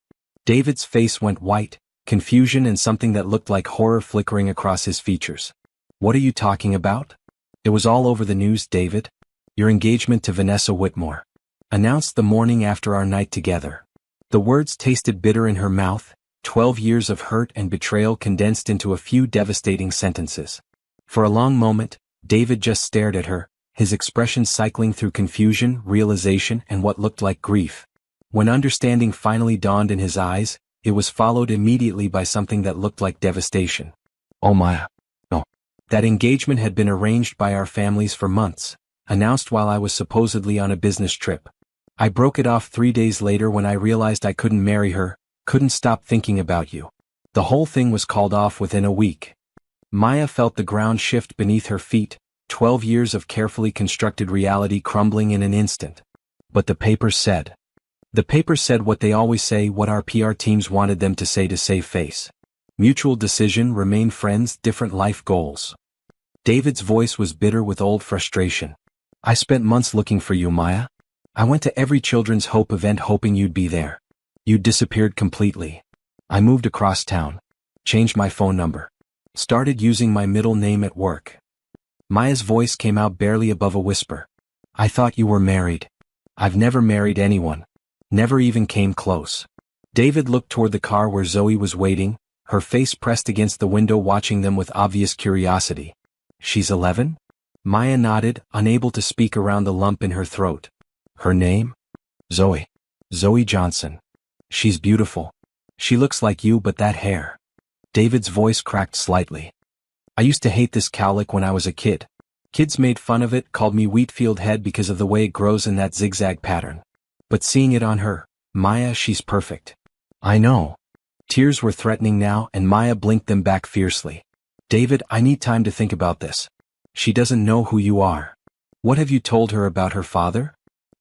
David's face went white, confusion and something that looked like horror flickering across his features. "What are you talking about?" "It was all over the news, David. Your engagement to Vanessa Whitmore. Announced the morning after our night together." The words tasted bitter in her mouth, 12 years of hurt and betrayal condensed into a few devastating sentences. For a long moment, David just stared at her, his expression cycling through confusion, realization, and what looked like grief. When understanding finally dawned in his eyes, it was followed immediately by something that looked like devastation. "Oh Maya. No. That engagement had been arranged by our families for months, announced while I was supposedly on a business trip. I broke it off 3 days later when I realized I couldn't marry her, couldn't stop thinking about you. The whole thing was called off within a week." Maya felt the ground shift beneath her feet, 12 years of carefully constructed reality crumbling in an instant. But the papers said. The papers said what they always say, what our PR teams wanted them to say to save face. Mutual decision, remain friends, different life goals. David's voice was bitter with old frustration. "I spent months looking for you, Maya. I went to every Children's Hope event hoping you'd be there. You disappeared completely. I moved across town. Changed my phone number. Started using my middle name at work." Maya's voice came out barely above a whisper. "I thought you were married." "I've never married anyone. Never even came close." David looked toward the car where Zoe was waiting, her face pressed against the window watching them with obvious curiosity. "She's 11? Maya nodded, unable to speak around the lump in her throat. "Her name? Zoe. Zoe Johnson. She's beautiful. She looks like you, but that hair." David's voice cracked slightly. "I used to hate this cowlick when I was a kid. Kids made fun of it, called me Wheatfield head because of the way it grows in that zigzag pattern. But seeing it on her, Maya, she's perfect." "I know." Tears were threatening now, and Maya blinked them back fiercely. "David, I need time to think about this. She doesn't know who you are. What have you told her about her father?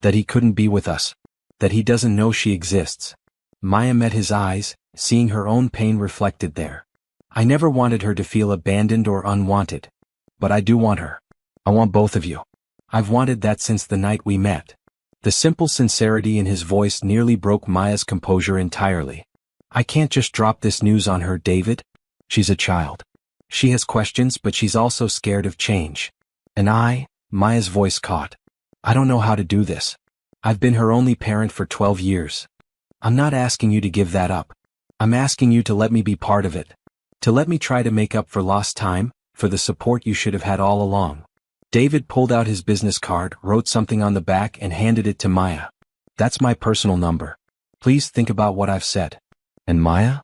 That he couldn't be with us. That he doesn't know she exists." Maya met his eyes, seeing her own pain reflected there. "I never wanted her to feel abandoned or unwanted. But I do want her. I want both of you. I've wanted that since the night we met." The simple sincerity in his voice nearly broke Maya's composure entirely. "I can't just drop this news on her, David. She's a child. She has questions, but she's also scared of change. And Maya's voice caught. "I don't know how to do this. I've been her only parent for 12 years. I'm not asking you to give that up. I'm asking you to let me be part of it. To let me try to make up for lost time, for the support you should have had all along." David pulled out his business card, wrote something on the back and handed it to Maya. "That's my personal number. Please think about what I've said." "And Maya?"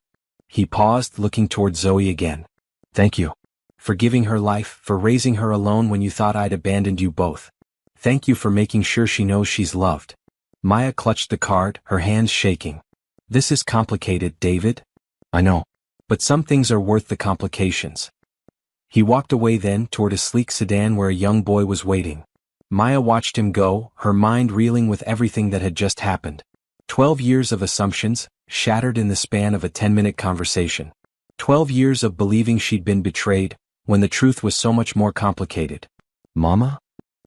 He paused, looking toward Zoe again. "Thank you. For giving her life, for raising her alone when you thought I'd abandoned you both. Thank you for making sure she knows she's loved." Maya clutched the card, her hands shaking. "This is complicated, David." "I know. But some things are worth the complications." He walked away then toward a sleek sedan where a young boy was waiting. Maya watched him go, her mind reeling with everything that had just happened. 12 years of assumptions, shattered in the span of a 10-minute conversation. 12 years of believing she'd been betrayed, when the truth was so much more complicated. "Mama?"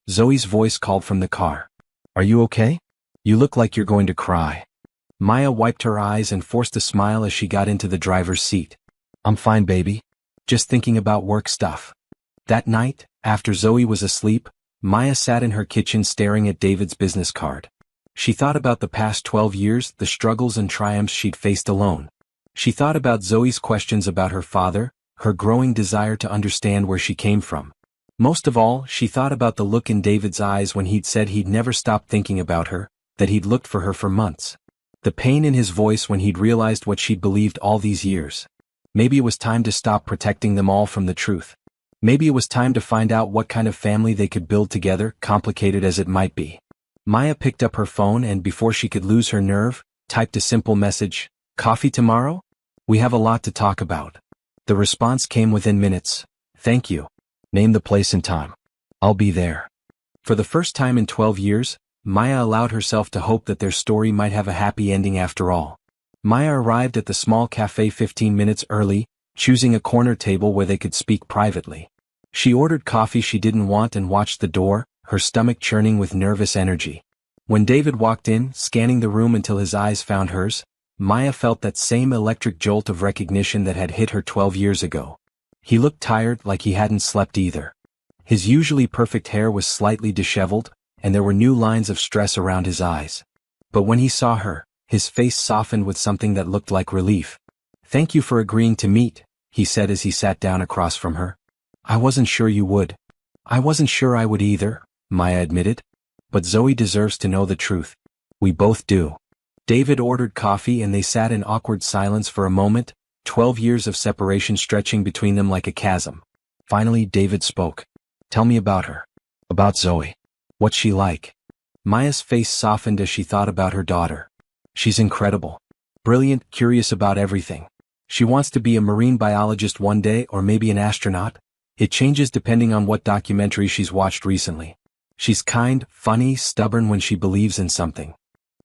Zoe's voice called from the car. "Are you okay? You look like you're going to cry." Maya wiped her eyes and forced a smile as she got into the driver's seat. "I'm fine, baby. Just thinking about work stuff." That night, after Zoe was asleep, Maya sat in her kitchen staring at David's business card. She thought about the past 12 years, the struggles and triumphs she'd faced alone. She thought about Zoe's questions about her father, her growing desire to understand where she came from. Most of all, she thought about the look in David's eyes when he'd said he'd never stopped thinking about her, that he'd looked for her for months. The pain in his voice when he'd realized what she'd believed all these years. Maybe it was time to stop protecting them all from the truth. Maybe it was time to find out what kind of family they could build together, complicated as it might be. Maya picked up her phone and before she could lose her nerve, typed a simple message, "Coffee tomorrow? We have a lot to talk about." The response came within minutes. "Thank you. Name the place and time. I'll be there." For the first time in 12 years, Maya allowed herself to hope that their story might have a happy ending after all. Maya arrived at the small cafe 15 minutes early, choosing a corner table where they could speak privately. She ordered coffee she didn't want and watched the door, her stomach churning with nervous energy. When David walked in, scanning the room until his eyes found hers, Maya felt that same electric jolt of recognition that had hit her 12 years ago. He looked tired, like he hadn't slept either. His usually perfect hair was slightly disheveled, and there were new lines of stress around his eyes. But when he saw her, his face softened with something that looked like relief. "Thank you for agreeing to meet," he said as he sat down across from her. "I wasn't sure you would." "I wasn't sure I would either," Maya admitted. "But Zoe deserves to know the truth." "We both do." David ordered coffee and they sat in awkward silence for a moment, 12 years of separation stretching between them like a chasm. Finally, David spoke. "Tell me about her. About Zoe. What's she like?" Maya's face softened as she thought about her daughter. "She's incredible. Brilliant, curious about everything. She wants to be a marine biologist one day or maybe an astronaut. It changes depending on what documentary she's watched recently. She's kind, funny, stubborn when she believes in something."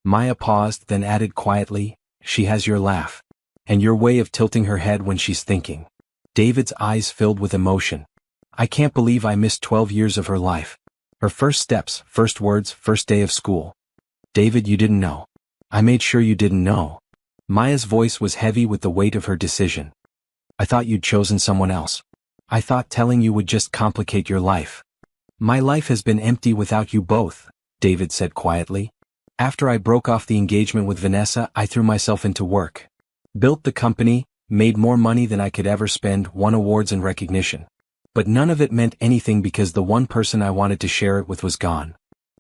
Maya paused, then added quietly, "She has your laugh. And your way of tilting her head when she's thinking." David's eyes filled with emotion. "I can't believe I missed 12 years of her life. Her first steps, first words, first day of school. David, you didn't know. I made sure you didn't know." Maya's voice was heavy with the weight of her decision. "I thought you'd chosen someone else. I thought telling you would just complicate your life." "My life has been empty without you both," David said quietly. "After I broke off the engagement with Vanessa, I threw myself into work. Built the company, made more money than I could ever spend, won awards and recognition. But none of it meant anything because the one person I wanted to share it with was gone."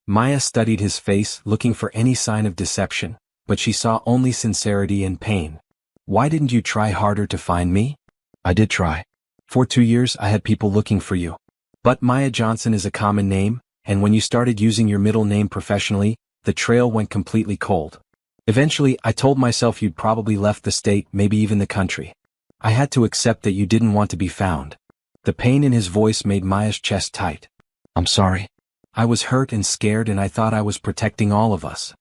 Maya studied his face, looking for any sign of deception, but she saw only sincerity and pain. "Why didn't you try harder to find me?" "I did try. For 2 years I had people looking for you. But Maya Johnson is a common name, and when you started using your middle name professionally, the trail went completely cold. Eventually, I told myself you'd probably left the state, maybe even the country. I had to accept that you didn't want to be found." The pain in his voice made Maya's chest tight. "I'm sorry. I was hurt and scared and I thought I was protecting all of us."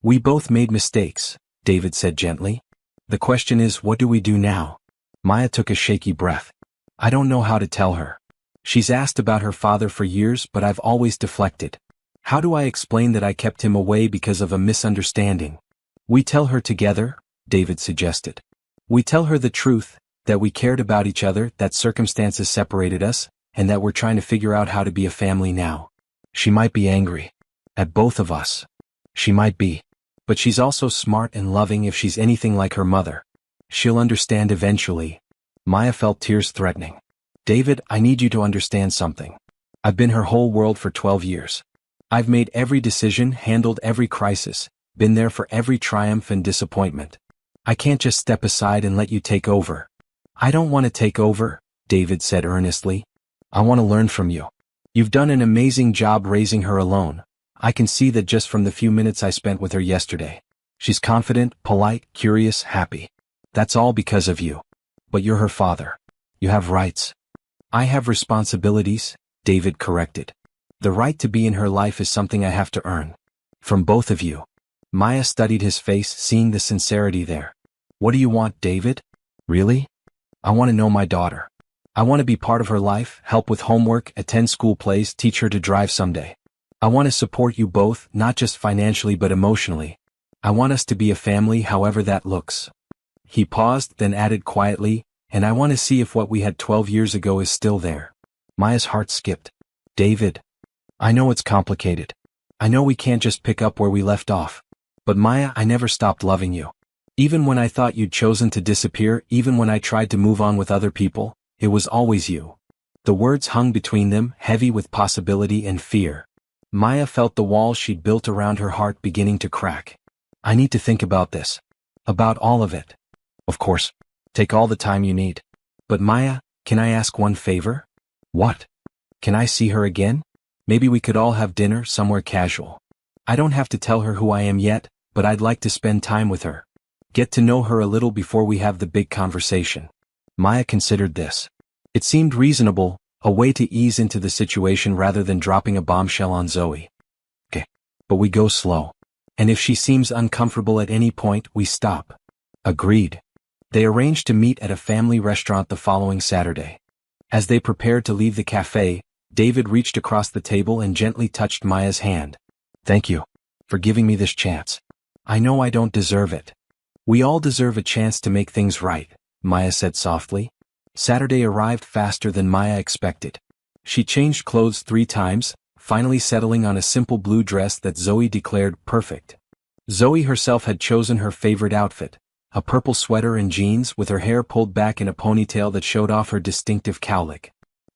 "We both made mistakes," David said gently. "The question is, what do we do now?" Maya took a shaky breath. "I don't know how to tell her. She's asked about her father for years, but I've always deflected. How do I explain that I kept him away because of a misunderstanding?" "We tell her together," David suggested. "We tell her the truth, that we cared about each other, that circumstances separated us, and that we're trying to figure out how to be a family now. She might be angry. At both of us. She might be. But she's also smart and loving if she's anything like her mother. She'll understand eventually." Maya felt tears threatening. "David, I need you to understand something. I've been her whole world for 12 years. I've made every decision, handled every crisis, been there for every triumph and disappointment. I can't just step aside and let you take over." "I don't want to take over," David said earnestly. "I want to learn from you. You've done an amazing job raising her alone. I can see that just from the few minutes I spent with her yesterday. She's confident, polite, curious, happy. That's all because of you. But you're her father. You have rights. I have responsibilities, David corrected. The right to be in her life is something I have to earn. From both of you. Maya studied his face, seeing the sincerity there. What do you want, David? Really? I want to know my daughter. I want to be part of her life, help with homework, attend school plays, teach her to drive someday. I want to support you both, not just financially but emotionally. I want us to be a family, however that looks. He paused, then added quietly, and I want to see if what we had 12 years ago is still there. Maya's heart skipped. David. I know it's complicated. I know we can't just pick up where we left off. But Maya, I never stopped loving you. Even when I thought you'd chosen to disappear, even when I tried to move on with other people, it was always you. The words hung between them, heavy with possibility and fear. Maya felt the walls she'd built around her heart beginning to crack. I need to think about this. About all of it. Of course. Take all the time you need. But Maya, can I ask one favor? What? Can I see her again? Maybe we could all have dinner somewhere casual. I don't have to tell her who I am yet, but I'd like to spend time with her. Get to know her a little before we have the big conversation. Maya considered this. It seemed reasonable, a way to ease into the situation rather than dropping a bombshell on Zoe. Okay. But we go slow. And if she seems uncomfortable at any point, we stop. Agreed. They arranged to meet at a family restaurant the following Saturday. As they prepared to leave the cafe, David reached across the table and gently touched Maya's hand. Thank you for giving me this chance. I know I don't deserve it. We all deserve a chance to make things right, Maya said softly. Saturday arrived faster than Maya expected. She changed clothes 3 times, finally settling on a simple blue dress that Zoe declared perfect. Zoe herself had chosen her favorite outfit, a purple sweater and jeans with her hair pulled back in a ponytail that showed off her distinctive cowlick.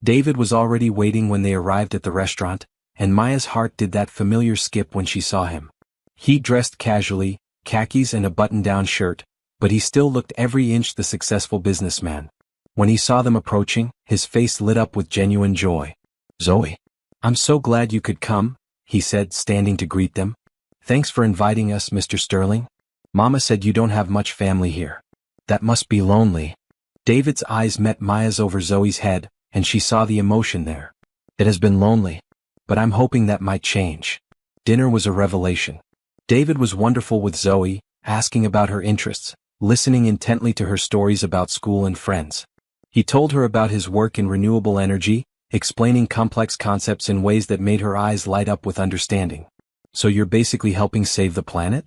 David was already waiting when they arrived at the restaurant, and Maya's heart did that familiar skip when she saw him. He dressed casually, khakis and a button-down shirt, but he still looked every inch the successful businessman. When he saw them approaching, his face lit up with genuine joy. Zoe. I'm so glad you could come, he said, standing to greet them. Thanks for inviting us, Mr. Sterling. Mama said you don't have much family here. That must be lonely. David's eyes met Maya's over Zoe's head, and she saw the emotion there. It has been lonely, but I'm hoping that might change. Dinner was a revelation. David was wonderful with Zoe, asking about her interests, listening intently to her stories about school and friends. He told her about his work in renewable energy, explaining complex concepts in ways that made her eyes light up with understanding. So you're basically helping save the planet?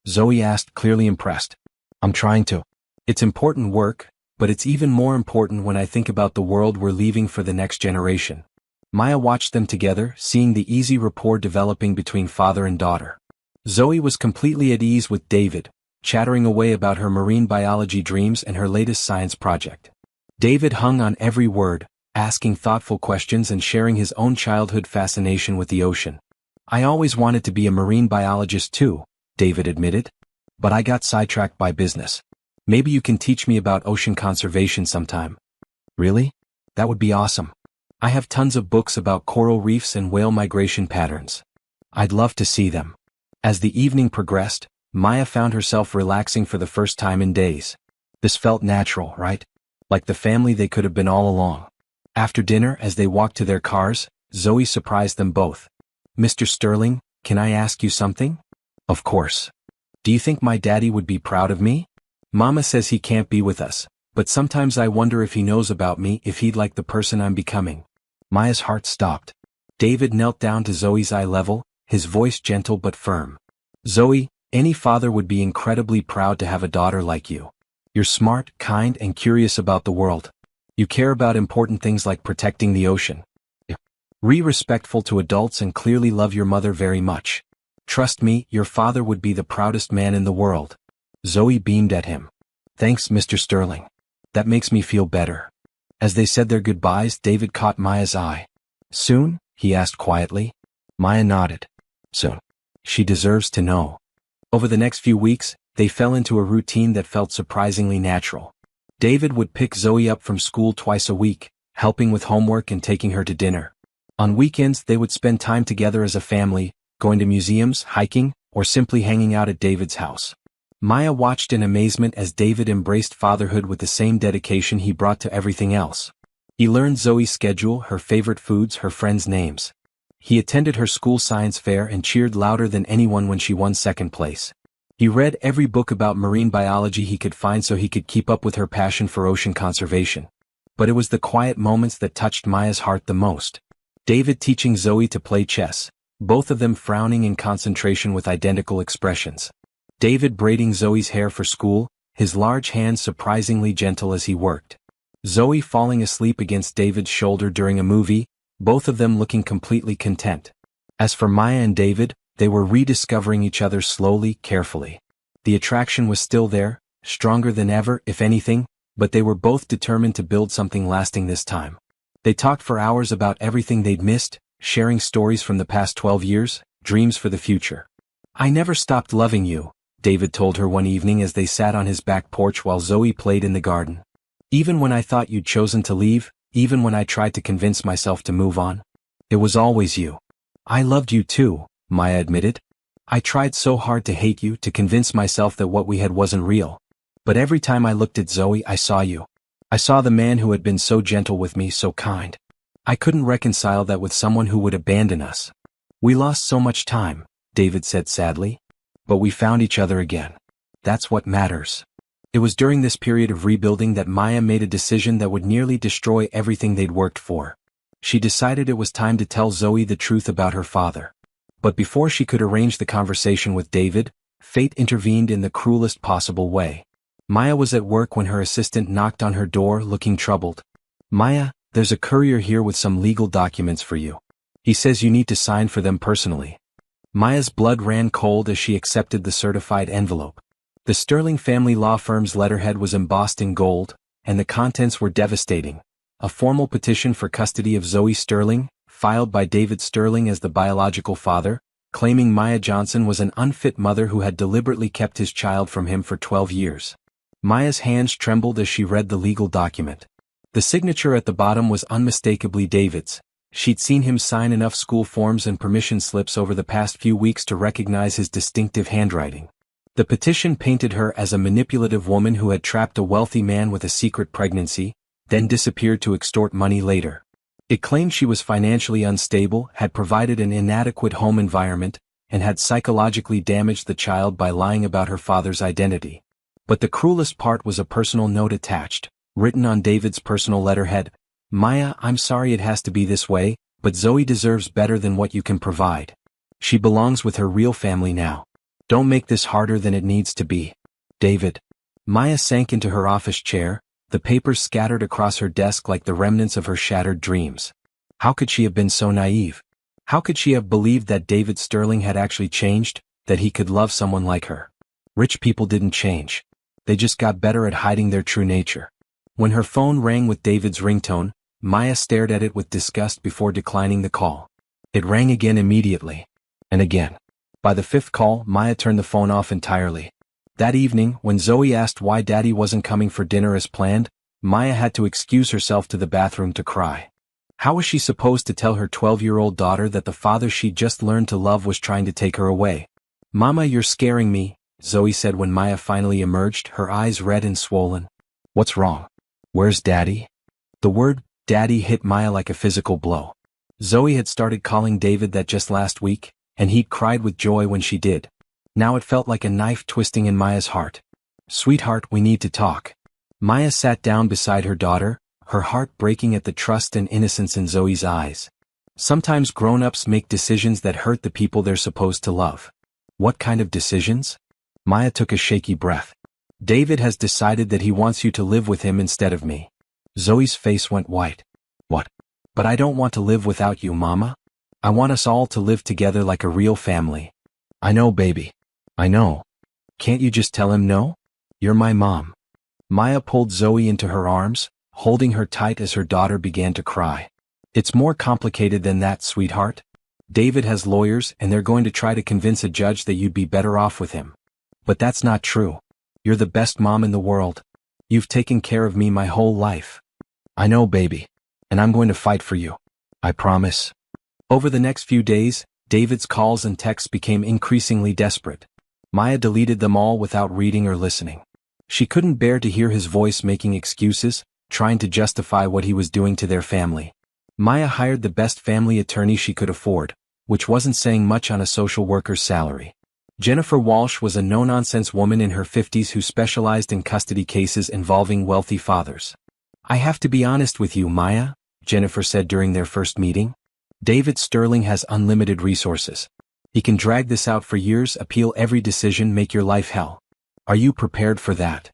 Zoe asked, clearly impressed. I'm trying to. It's important work, but it's even more important when I think about the world we're leaving for the next generation. Maya watched them together, seeing the easy rapport developing between father and daughter. Zoe was completely at ease with David, chattering away about her marine biology dreams and her latest science project. David hung on every word, asking thoughtful questions and sharing his own childhood fascination with the ocean. I always wanted to be a marine biologist too, David admitted. But I got sidetracked by business. Maybe you can teach me about ocean conservation sometime. Really? That would be awesome. I have tons of books about coral reefs and whale migration patterns. I'd love to see them. As the evening progressed, Maya found herself relaxing for the first time in days. This felt natural, right? Like the family they could have been all along. After dinner, as they walked to their cars, Zoe surprised them both. Mr. Sterling, can I ask you something? Of course. Do you think my daddy would be proud of me? Mama says he can't be with us, but sometimes I wonder if he knows about me, if he'd like the person I'm becoming. Maya's heart stopped. David knelt down to Zoe's eye level, his voice gentle but firm. Zoe, any father would be incredibly proud to have a daughter like you. You're smart, kind, and curious about the world. You care about important things like protecting the ocean. Be respectful to adults and clearly love your mother very much. Trust me, your father would be the proudest man in the world. Zoe beamed at him. Thanks, Mr. Sterling. That makes me feel better. As they said their goodbyes, David caught Maya's eye. Soon? He asked quietly. Maya nodded. Soon. She deserves to know. Over the next few weeks, they fell into a routine that felt surprisingly natural. David would pick Zoe up from school twice a week, helping with homework and taking her to dinner. On weekends, they would spend time together as a family, going to museums, hiking, or simply hanging out at David's house. Maya watched in amazement as David embraced fatherhood with the same dedication he brought to everything else. He learned Zoe's schedule, her favorite foods, her friends' names. He attended her school science fair and cheered louder than anyone when she won second place. He read every book about marine biology he could find so he could keep up with her passion for ocean conservation. But it was the quiet moments that touched Maya's heart the most. David teaching Zoe to play chess, both of them frowning in concentration with identical expressions. David braiding Zoe's hair for school, his large hands surprisingly gentle as he worked. Zoe falling asleep against David's shoulder during a movie, both of them looking completely content. As for Maya and David, they were rediscovering each other slowly, carefully. The attraction was still there, stronger than ever, if anything, but they were both determined to build something lasting this time. They talked for hours about everything they'd missed, sharing stories from the past 12 years, dreams for the future. "I never stopped loving you," David told her one evening as they sat on his back porch while Zoe played in the garden. "Even when I thought you'd chosen to leave, even when I tried to convince myself to move on. It was always you." "I loved you too," Maya admitted. "I tried so hard to hate you, to convince myself that what we had wasn't real. But every time I looked at Zoe, I saw you. I saw the man who had been so gentle with me, so kind. I couldn't reconcile that with someone who would abandon us. We lost so much time," David said sadly. "But we found each other again. That's what matters." It was during this period of rebuilding that Maya made a decision that would nearly destroy everything they'd worked for. She decided it was time to tell Zoe the truth about her father. But before she could arrange the conversation with David, fate intervened in the cruelest possible way. Maya was at work when her assistant knocked on her door, looking troubled. "Maya, there's a courier here with some legal documents for you. He says you need to sign for them personally." Maya's blood ran cold as she accepted the certified envelope. The Sterling family law firm's letterhead was embossed in gold, and the contents were devastating. A formal petition for custody of Zoe Sterling, filed by David Sterling as the biological father, claiming Maya Johnson was an unfit mother who had deliberately kept his child from him for 12 years. Maya's hands trembled as she read the legal document. The signature at the bottom was unmistakably David's. She'd seen him sign enough school forms and permission slips over the past few weeks to recognize his distinctive handwriting. The petition painted her as a manipulative woman who had trapped a wealthy man with a secret pregnancy, then disappeared to extort money later. It claimed she was financially unstable, had provided an inadequate home environment, and had psychologically damaged the child by lying about her father's identity. But the cruelest part was a personal note attached, written on David's personal letterhead. "Maya, I'm sorry it has to be this way, but Zoe deserves better than what you can provide. She belongs with her real family now. Don't make this harder than it needs to be. David." Maya sank into her office chair, the papers scattered across her desk like the remnants of her shattered dreams. How could she have been so naive? How could she have believed that David Sterling had actually changed, that he could love someone like her? Rich people didn't change. They just got better at hiding their true nature. When her phone rang with David's ringtone, Maya stared at it with disgust before declining the call. It rang again immediately. And again. By the fifth call, Maya turned the phone off entirely. That evening, when Zoe asked why Daddy wasn't coming for dinner as planned, Maya had to excuse herself to the bathroom to cry. How was she supposed to tell her 12-year-old daughter that the father she'd just learned to love was trying to take her away? "Mama, you're scaring me," Zoe said when Maya finally emerged, her eyes red and swollen. "What's wrong? Where's Daddy?" The word Daddy hit Maya like a physical blow. Zoe had started calling David that just last week, and he'd cried with joy when she did. Now it felt like a knife twisting in Maya's heart. "Sweetheart, we need to talk." Maya sat down beside her daughter, her heart breaking at the trust and innocence in Zoe's eyes. Sometimes grown-ups make decisions that hurt the people they're supposed to love. What kind of decisions? Maya took a shaky breath. "David has decided that he wants you to live with him instead of me." Zoe's face went white. "What? But I don't want to live without you, Mama. I want us all to live together like a real family." "I know, baby. I know. Can't you just tell him no? You're my mom." Maya pulled Zoe into her arms, holding her tight as her daughter began to cry. "It's more complicated than that, sweetheart. David has lawyers and they're going to try to convince a judge that you'd be better off with him. But that's not true. You're the best mom in the world. You've taken care of me my whole life." "I know, baby. And I'm going to fight for you. I promise." Over the next few days, David's calls and texts became increasingly desperate. Maya deleted them all without reading or listening. She couldn't bear to hear his voice making excuses, trying to justify what he was doing to their family. Maya hired the best family attorney she could afford, which wasn't saying much on a social worker's salary. Jennifer Walsh was a no-nonsense woman in her 50s who specialized in custody cases involving wealthy fathers. "I have to be honest with you, Maya," Jennifer said during their first meeting. "David Sterling has unlimited resources. He can drag this out for years, appeal every decision, make your life hell. Are you prepared for that?"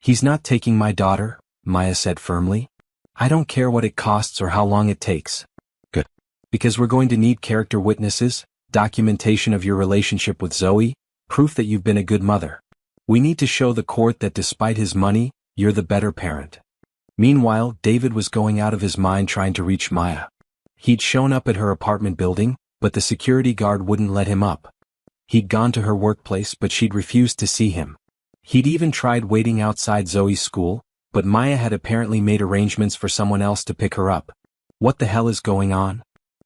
"He's not taking my daughter," Maya said firmly. "I don't care what it costs or how long it takes." "Good. Because we're going to need character witnesses, documentation of your relationship with Zoe, proof that you've been a good mother. We need to show the court that despite his money, you're the better parent." Meanwhile, David was going out of his mind trying to reach Maya. He'd shown up at her apartment building, but the security guard wouldn't let him up. He'd gone to her workplace, but she'd refused to see him. He'd even tried waiting outside Zoe's school, but Maya had apparently made arrangements for someone else to pick her up. What the hell is going on?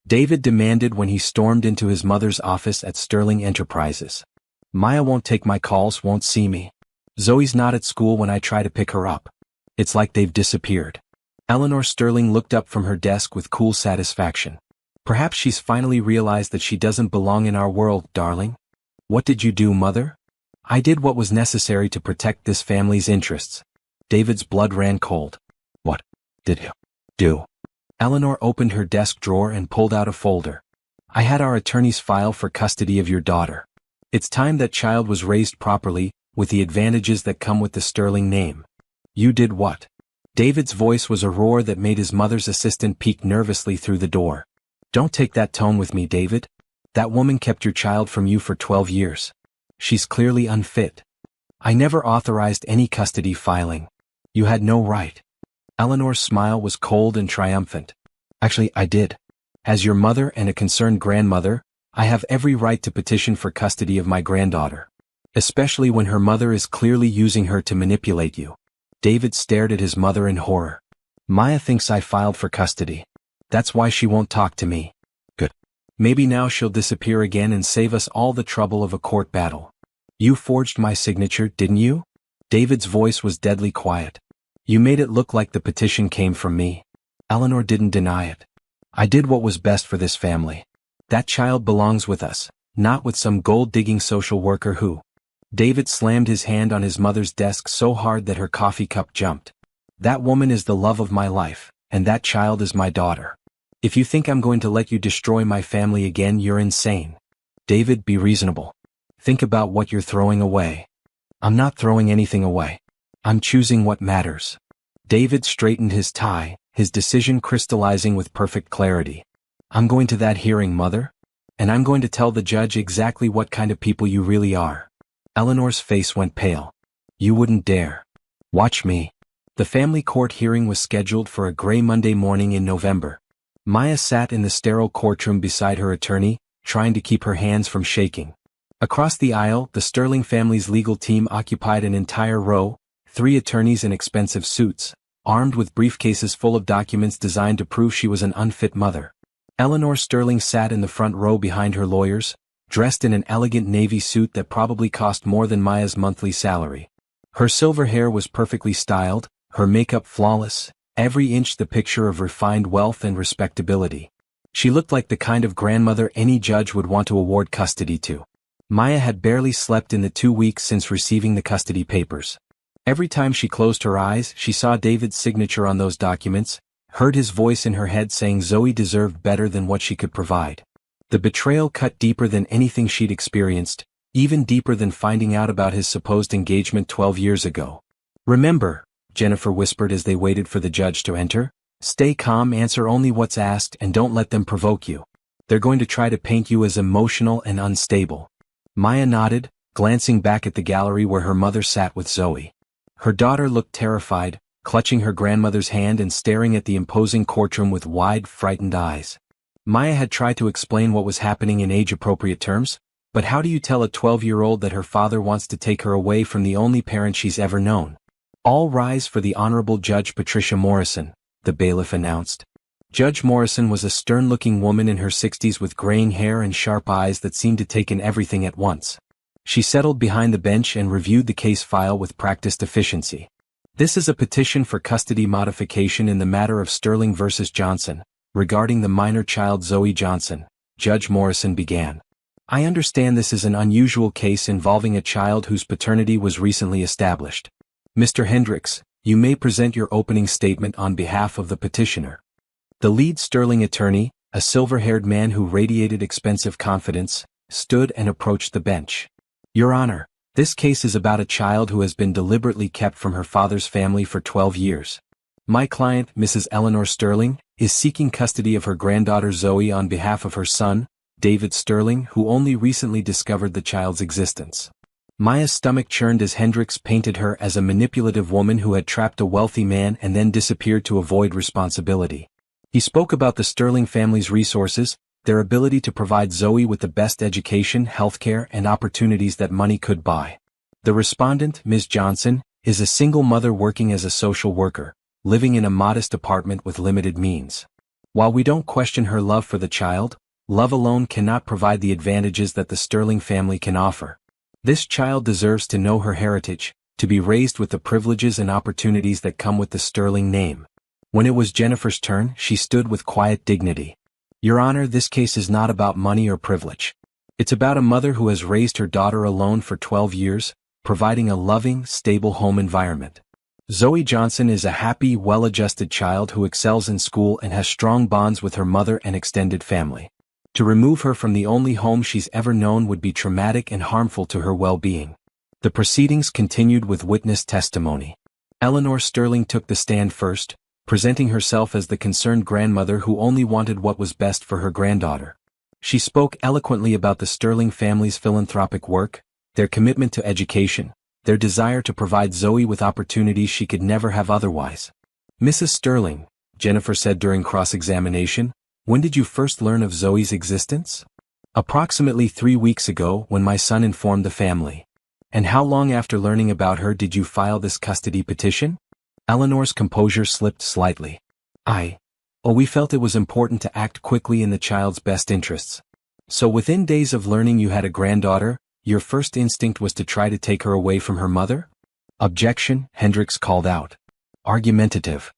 David demanded when he stormed into his mother's office at Sterling Enterprises. "Maya won't take my calls, won't see me. Zoe's not at school when I try to pick her up. It's like they've disappeared." Eleanor Sterling looked up from her desk with cool satisfaction. "Perhaps she's finally realized that she doesn't belong in our world, darling." "What did you do, Mother?" "I did what was necessary to protect this family's interests." David's blood ran cold. "What did you do?" Eleanor opened her desk drawer and pulled out a folder. "I had our attorneys file for custody of your daughter. It's time that child was raised properly, with the advantages that come with the Sterling name." "You did what?" David's voice was a roar that made his mother's assistant peek nervously through the door. "Don't take that tone with me, David. That woman kept your child from you for 12 years. She's clearly unfit. I never authorized any custody filing. You had no right." Eleanor's smile was cold and triumphant. "Actually, I did. As your mother and a concerned grandmother, I have every right to petition for custody of my granddaughter. Especially when her mother is clearly using her to manipulate you." David stared at his mother in horror. "Maya thinks I filed for custody. That's why she won't talk to me." "Good. Maybe now she'll disappear again and save us all the trouble of a court battle." "You forged my signature, didn't you?" David's voice was deadly quiet. "You made it look like the petition came from me." Eleanor didn't deny it. "I did what was best for this family. That child belongs with us, not with some gold-digging social worker who—" David slammed his hand on his mother's desk so hard that her coffee cup jumped. "That woman is the love of my life, and that child is my daughter. If you think I'm going to let you destroy my family again, you're insane. David, be reasonable. Think about what you're throwing away." "I'm not throwing anything away. I'm choosing what matters." David straightened his tie, his decision crystallizing with perfect clarity. "I'm going to that hearing, Mother. And I'm going to tell the judge exactly what kind of people you really are." Eleanor's face went pale. "You wouldn't dare." "Watch me." The family court hearing was scheduled for a gray Monday morning in November. Maya sat in the sterile courtroom beside her attorney, trying to keep her hands from shaking. Across the aisle, the Sterling family's legal team occupied an entire row, 3 attorneys in expensive suits, armed with briefcases full of documents designed to prove she was an unfit mother. Eleanor Sterling sat in the front row behind her lawyers, dressed in an elegant navy suit that probably cost more than Maya's monthly salary. Her silver hair was perfectly styled, her makeup flawless, every inch the picture of refined wealth and respectability. She looked like the kind of grandmother any judge would want to award custody to. Maya had barely slept in the 2 weeks since receiving the custody papers. Every time she closed her eyes, she saw David's signature on those documents, heard his voice in her head saying Zoe deserved better than what she could provide. The betrayal cut deeper than anything she'd experienced, even deeper than finding out about his supposed engagement 12 years ago. "Remember," Jennifer whispered as they waited for the judge to enter, "stay calm, answer only what's asked, and don't let them provoke you. They're going to try to paint you as emotional and unstable." Maya nodded, glancing back at the gallery where her mother sat with Zoe. Her daughter looked terrified, clutching her grandmother's hand and staring at the imposing courtroom with wide, frightened eyes. Maya had tried to explain what was happening in age-appropriate terms, but how do you tell a 12-year-old that her father wants to take her away from the only parent she's ever known? "All rise for the Honorable Judge Patricia Morrison," the bailiff announced. Judge Morrison was a stern-looking woman in her 60s with graying hair and sharp eyes that seemed to take in everything at once. She settled behind the bench and reviewed the case file with practiced efficiency. This is a petition for custody modification in the matter of Sterling versus Johnson, regarding the minor child Zoe Johnson, Judge Morrison began. I understand this is an unusual case involving a child whose paternity was recently established. Mr. Hendricks, you may present your opening statement on behalf of the petitioner. The lead Sterling attorney, a silver-haired man who radiated expensive confidence, stood and approached the bench. Your Honor, this case is about a child who has been deliberately kept from her father's family for 12 years. My client, Mrs. Eleanor Sterling, is seeking custody of her granddaughter Zoe on behalf of her son, David Sterling, who only recently discovered the child's existence. Maya's stomach churned as Hendricks painted her as a manipulative woman who had trapped a wealthy man and then disappeared to avoid responsibility. He spoke about the Sterling family's resources, their ability to provide Zoe with the best education, healthcare, and opportunities that money could buy. The respondent, Ms. Johnson, is a single mother working as a social worker, living in a modest apartment with limited means. While we don't question her love for the child, love alone cannot provide the advantages that the Sterling family can offer. This child deserves to know her heritage, to be raised with the privileges and opportunities that come with the Sterling name. When it was Jennifer's turn, she stood with quiet dignity. Your Honor, this case is not about money or privilege. It's about a mother who has raised her daughter alone for 12 years, providing a loving, stable home environment. Zoe Johnson is a happy, well-adjusted child who excels in school and has strong bonds with her mother and extended family. To remove her from the only home she's ever known would be traumatic and harmful to her well-being. The proceedings continued with witness testimony. Eleanor Sterling took the stand first, presenting herself as the concerned grandmother who only wanted what was best for her granddaughter. She spoke eloquently about the Sterling family's philanthropic work, their commitment to education, their desire to provide Zoe with opportunities she could never have otherwise. Mrs. Sterling, Jennifer said during cross-examination, when did you first learn of Zoe's existence? Approximately 3 weeks ago when my son informed the family. And how long after learning about her did you file this custody petition? Eleanor's composure slipped slightly. We felt it was important to act quickly in the child's best interests. So within days of learning you had a granddaughter, your first instinct was to try to take her away from her mother? Objection, Hendricks called out. Argumentative.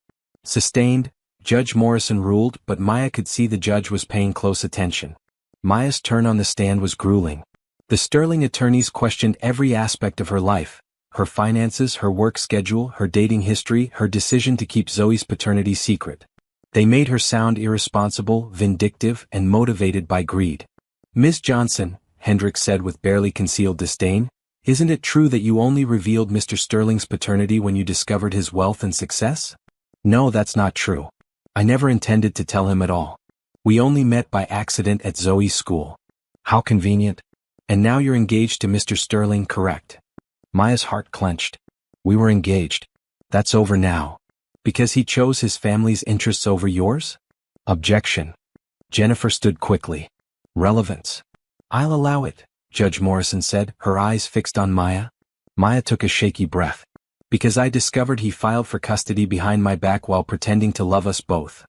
Sustained, Judge Morrison ruled, but Maya could see the judge was paying close attention. Maya's turn on the stand was grueling. The Sterling attorneys questioned every aspect of her life. Her finances, her work schedule, her dating history, her decision to keep Zoe's paternity secret. They made her sound irresponsible, vindictive, and motivated by greed. Ms. Johnson, Hendricks said with barely concealed disdain, isn't it true that you only revealed Mr. Sterling's paternity when you discovered his wealth and success? No, that's not true. I never intended to tell him at all. We only met by accident at Zoe's school. How convenient. And now you're engaged to Mr. Sterling, correct? Maya's heart clenched. We were engaged. That's over now. Because he chose his family's interests over yours? Objection. Jennifer stood quickly. Relevance. I'll allow it, Judge Morrison said, her eyes fixed on Maya. Maya took a shaky breath. Because I discovered he filed for custody behind my back while pretending to love us both.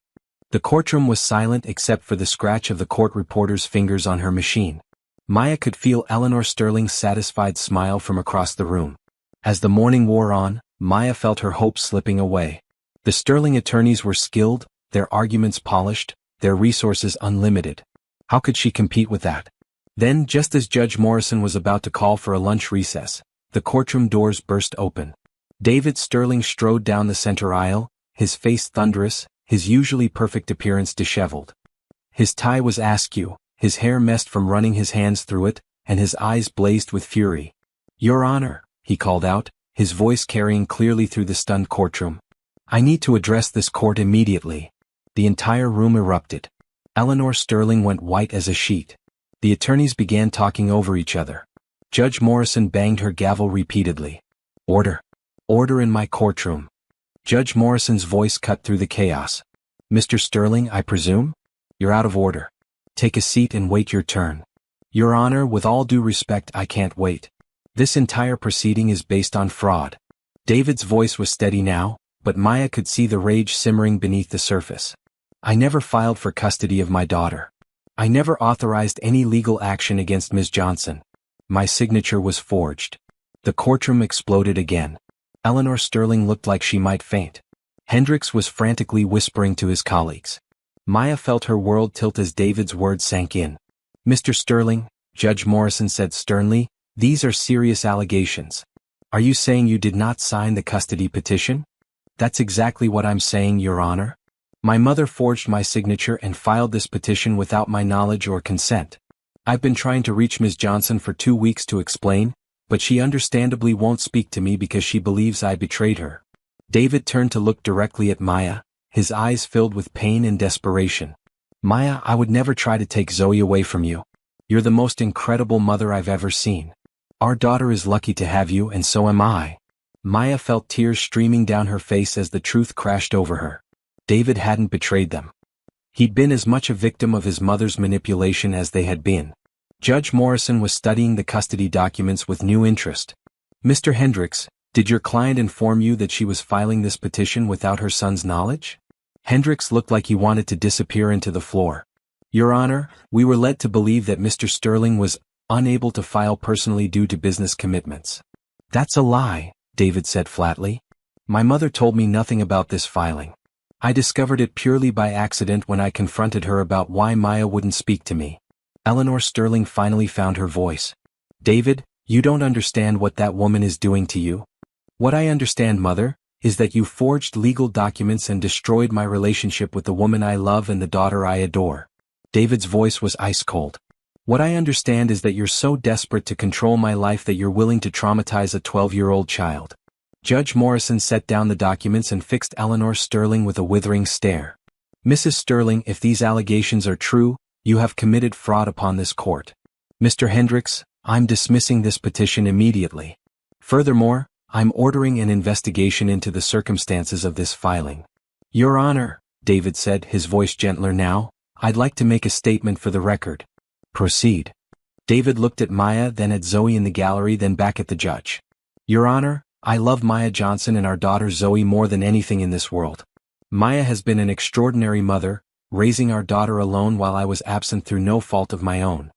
The courtroom was silent except for the scratch of the court reporter's fingers on her machine. Maya could feel Eleanor Sterling's satisfied smile from across the room. As the morning wore on, Maya felt her hopes slipping away. The Sterling attorneys were skilled, their arguments polished, their resources unlimited. How could she compete with that? Then, just as Judge Morrison was about to call for a lunch recess, the courtroom doors burst open. David Sterling strode down the center aisle, his face thunderous, his usually perfect appearance disheveled. His tie was askew, his hair messed from running his hands through it, and his eyes blazed with fury. Your Honor, he called out, his voice carrying clearly through the stunned courtroom. I need to address this court immediately. The entire room erupted. Eleanor Sterling went white as a sheet. The attorneys began talking over each other. Judge Morrison banged her gavel repeatedly. Order. Order in my courtroom. Judge Morrison's voice cut through the chaos. Mr. Sterling, I presume? You're out of order. Take a seat and wait your turn. Your Honor, with all due respect, I can't wait. This entire proceeding is based on fraud. David's voice was steady now, but Maya could see the rage simmering beneath the surface. I never filed for custody of my daughter. I never authorized any legal action against Ms. Johnson. My signature was forged. The courtroom exploded again. Eleanor Sterling looked like she might faint. Hendricks was frantically whispering to his colleagues. Maya felt her world tilt as David's words sank in. "Mr. Sterling," Judge Morrison said sternly, "these are serious allegations. Are you saying you did not sign the custody petition?" "That's exactly what I'm saying, Your Honor. My mother forged my signature and filed this petition without my knowledge or consent. I've been trying to reach Ms. Johnson for 2 weeks to explain, but she understandably won't speak to me because she believes I betrayed her." David turned to look directly at Maya, his eyes filled with pain and desperation. "Maya, I would never try to take Zoe away from you. You're the most incredible mother I've ever seen. Our daughter is lucky to have you, and so am I." Maya felt tears streaming down her face as the truth crashed over her. David hadn't betrayed them. He'd been as much a victim of his mother's manipulation as they had been. Judge Morrison was studying the custody documents with new interest. "Mr. Hendricks, did your client inform you that she was filing this petition without her son's knowledge?" Hendricks looked like he wanted to disappear into the floor. "Your Honor, we were led to believe that Mr. Sterling was unable to file personally due to business commitments." "That's a lie," David said flatly. "My mother told me nothing about this filing. I discovered it purely by accident when I confronted her about why Maya wouldn't speak to me." Eleanor Sterling finally found her voice. "David, you don't understand what that woman is doing to you." "What I understand, Mother, is that you forged legal documents and destroyed my relationship with the woman I love and the daughter I adore." David's voice was ice cold. "What I understand is that you're so desperate to control my life that you're willing to traumatize a 12-year-old child." Judge Morrison set down the documents and fixed Eleanor Sterling with a withering stare. "Mrs. Sterling, if these allegations are true, you have committed fraud upon this court. Mr. Hendricks, I'm dismissing this petition immediately. Furthermore, I'm ordering an investigation into the circumstances of this filing." "Your Honor," David said, his voice gentler now, "I'd like to make a statement for the record." "Proceed." David looked at Maya, then at Zoe in the gallery, then back at the judge. "Your Honor, I love Maya Johnson and our daughter Zoe more than anything in this world. Maya has been an extraordinary mother, raising our daughter alone while I was absent through no fault of my own.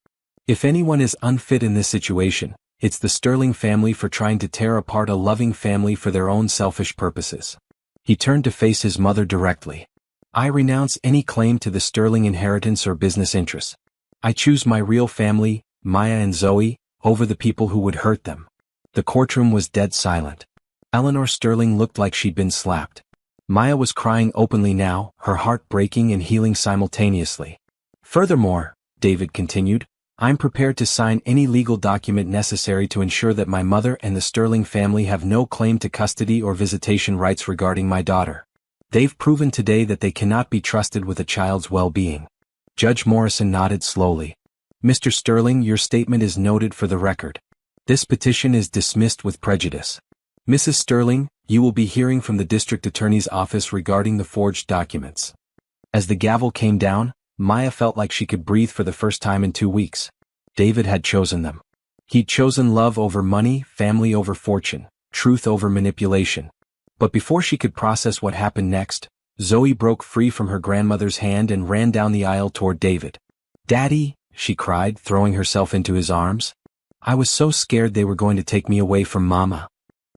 If anyone is unfit in this situation, it's the Sterling family for trying to tear apart a loving family for their own selfish purposes." He turned to face his mother directly. "I renounce any claim to the Sterling inheritance or business interests. I choose my real family, Maya and Zoe, over the people who would hurt them." The courtroom was dead silent. Eleanor Sterling looked like she'd been slapped. Maya was crying openly now, her heart breaking and healing simultaneously. "Furthermore," David continued, "I'm prepared to sign any legal document necessary to ensure that my mother and the Sterling family have no claim to custody or visitation rights regarding my daughter. They've proven today that they cannot be trusted with a child's well-being." Judge Morrison nodded slowly. "Mr. Sterling, your statement is noted for the record. This petition is dismissed with prejudice. Mrs. Sterling, you will be hearing from the district attorney's office regarding the forged documents." As the gavel came down, Maya felt like she could breathe for the first time in 2 weeks. David had chosen them. He'd chosen love over money, family over fortune, truth over manipulation. But before she could process what happened next, Zoe broke free from her grandmother's hand and ran down the aisle toward David. "Daddy," she cried, throwing herself into his arms. "I was so scared they were going to take me away from Mama."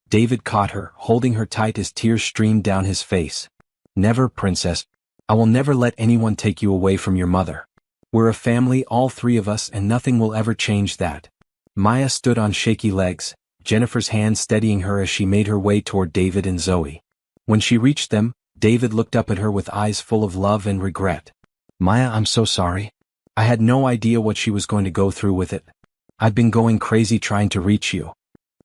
David caught her, holding her tight as tears streamed down his face. "Never, Princess. I will never let anyone take you away from your mother. We're a family, all 3 of us, and nothing will ever change that." Maya stood on shaky legs, Jennifer's hand steadying her as she made her way toward David and Zoe. When she reached them, David looked up at her with eyes full of love and regret. "Maya, I'm so sorry. I had no idea what she was going to go through with it. I've been going crazy trying to reach you."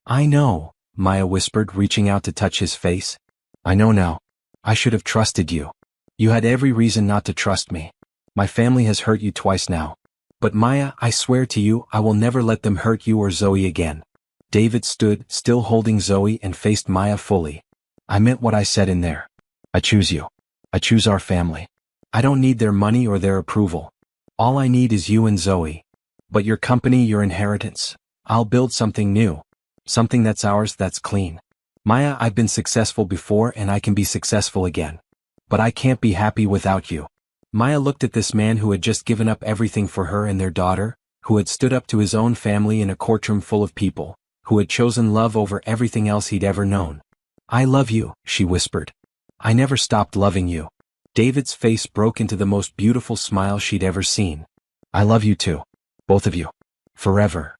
"I know," Maya whispered, reaching out to touch his face. "I know now. I should have trusted you. You had every reason not to trust me. My family has hurt you twice now. But Maya, I swear to you, I will never let them hurt you or Zoe again." David stood, still holding Zoe, and faced Maya fully. "I meant what I said in there. I choose you. I choose our family. I don't need their money or their approval. All I need is you and Zoe. But your company, your inheritance. I'll build something new. Something that's ours, that's clean. Maya, I've been successful before and I can be successful again. But I can't be happy without you." Maya looked at this man who had just given up everything for her and their daughter, who had stood up to his own family in a courtroom full of people, who had chosen love over everything else he'd ever known. I love you, she whispered. I never stopped loving you. David's face broke into the most beautiful smile she'd ever seen. I love you too. Both of you. Forever.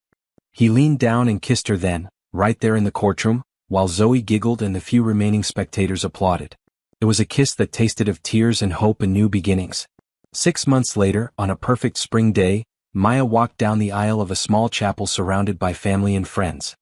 He leaned down and kissed her then, right there in the courtroom, while Zoe giggled and the few remaining spectators applauded. It was a kiss that tasted of tears and hope and new beginnings. 6 months later, on a perfect spring day, Maya walked down the aisle of a small chapel surrounded by family and friends.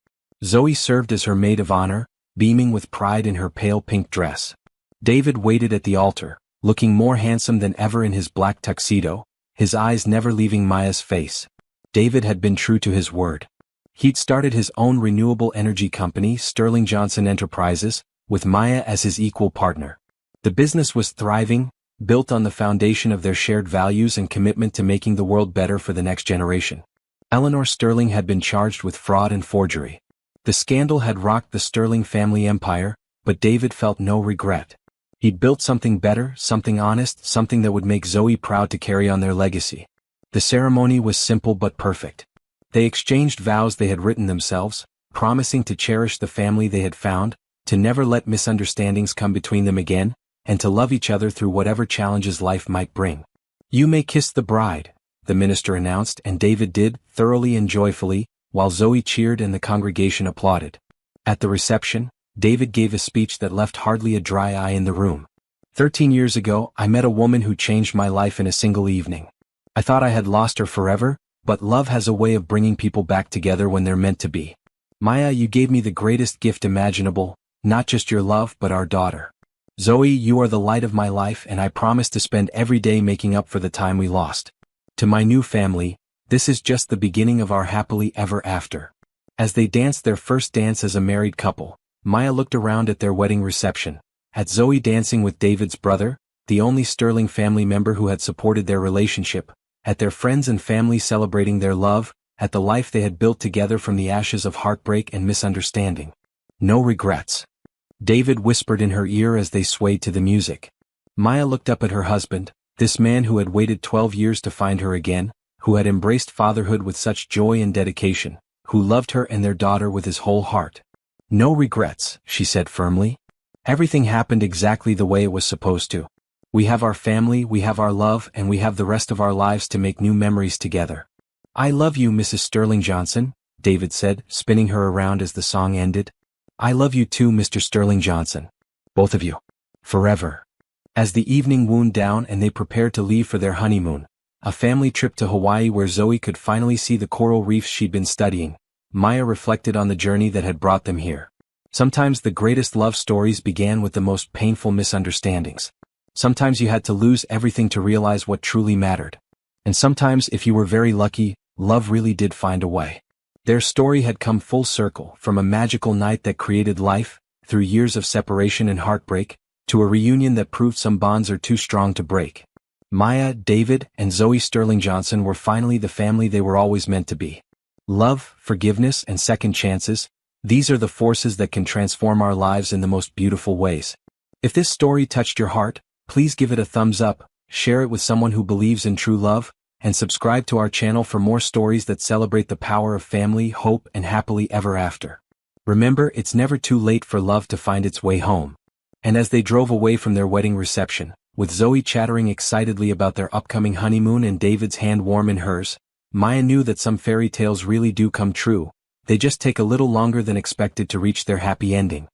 Zoe served as her maid of honor, beaming with pride in her pale pink dress. David waited at the altar, looking more handsome than ever in his black tuxedo, his eyes never leaving Maya's face. David had been true to his word. He'd started his own renewable energy company, Sterling Johnson Enterprises, with Maya as his equal partner. The business was thriving, built on the foundation of their shared values and commitment to making the world better for the next generation. Eleanor Sterling had been charged with fraud and forgery. The scandal had rocked the Sterling family empire, but David felt no regret. He'd built something better, something honest, something that would make Zoe proud to carry on their legacy. The ceremony was simple but perfect. They exchanged vows they had written themselves, promising to cherish the family they had found, to never let misunderstandings come between them again, and to love each other through whatever challenges life might bring. You may kiss the bride, the minister announced, and David did, thoroughly and joyfully, while Zoe cheered and the congregation applauded. At the reception, David gave a speech that left hardly a dry eye in the room. 13 years ago, I met a woman who changed my life in a single evening. I thought I had lost her forever, but love has a way of bringing people back together when they're meant to be. Maya, you gave me the greatest gift imaginable, not just your love but our daughter. Zoe, you are the light of my life and I promise to spend every day making up for the time we lost. To my new family, this is just the beginning of our happily ever after. As they danced their first dance as a married couple, Maya looked around at their wedding reception, at Zoe dancing with David's brother, the only Sterling family member who had supported their relationship, at their friends and family celebrating their love, at the life they had built together from the ashes of heartbreak and misunderstanding. No regrets. David whispered in her ear as they swayed to the music. Maya looked up at her husband, this man who had waited 12 years to find her again, who had embraced fatherhood with such joy and dedication, who loved her and their daughter with his whole heart. No regrets, she said firmly. Everything happened exactly the way it was supposed to. We have our family, we have our love, and we have the rest of our lives to make new memories together. I love you, Mrs. Sterling Johnson, David said, spinning her around as the song ended. I love you too, Mr. Sterling Johnson. Both of you. Forever. As the evening wound down and they prepared to leave for their honeymoon, a family trip to Hawaii where Zoe could finally see the coral reefs she'd been studying, Maya reflected on the journey that had brought them here. Sometimes the greatest love stories began with the most painful misunderstandings. Sometimes you had to lose everything to realize what truly mattered. And sometimes, if you were very lucky, love really did find a way. Their story had come full circle, from a magical night that created life, through years of separation and heartbreak, to a reunion that proved some bonds are too strong to break. Maya, David, and Zoe Sterling Johnson were finally the family they were always meant to be. Love, forgiveness, and second chances, these are the forces that can transform our lives in the most beautiful ways. If this story touched your heart, please give it a thumbs up, share it with someone who believes in true love, and subscribe to our channel for more stories that celebrate the power of family, hope, and happily ever after. Remember, it's never too late for love to find its way home. And as they drove away from their wedding reception, with Zoe chattering excitedly about their upcoming honeymoon and David's hand warm in hers, Maya knew that some fairy tales really do come true. They just take a little longer than expected to reach their happy ending.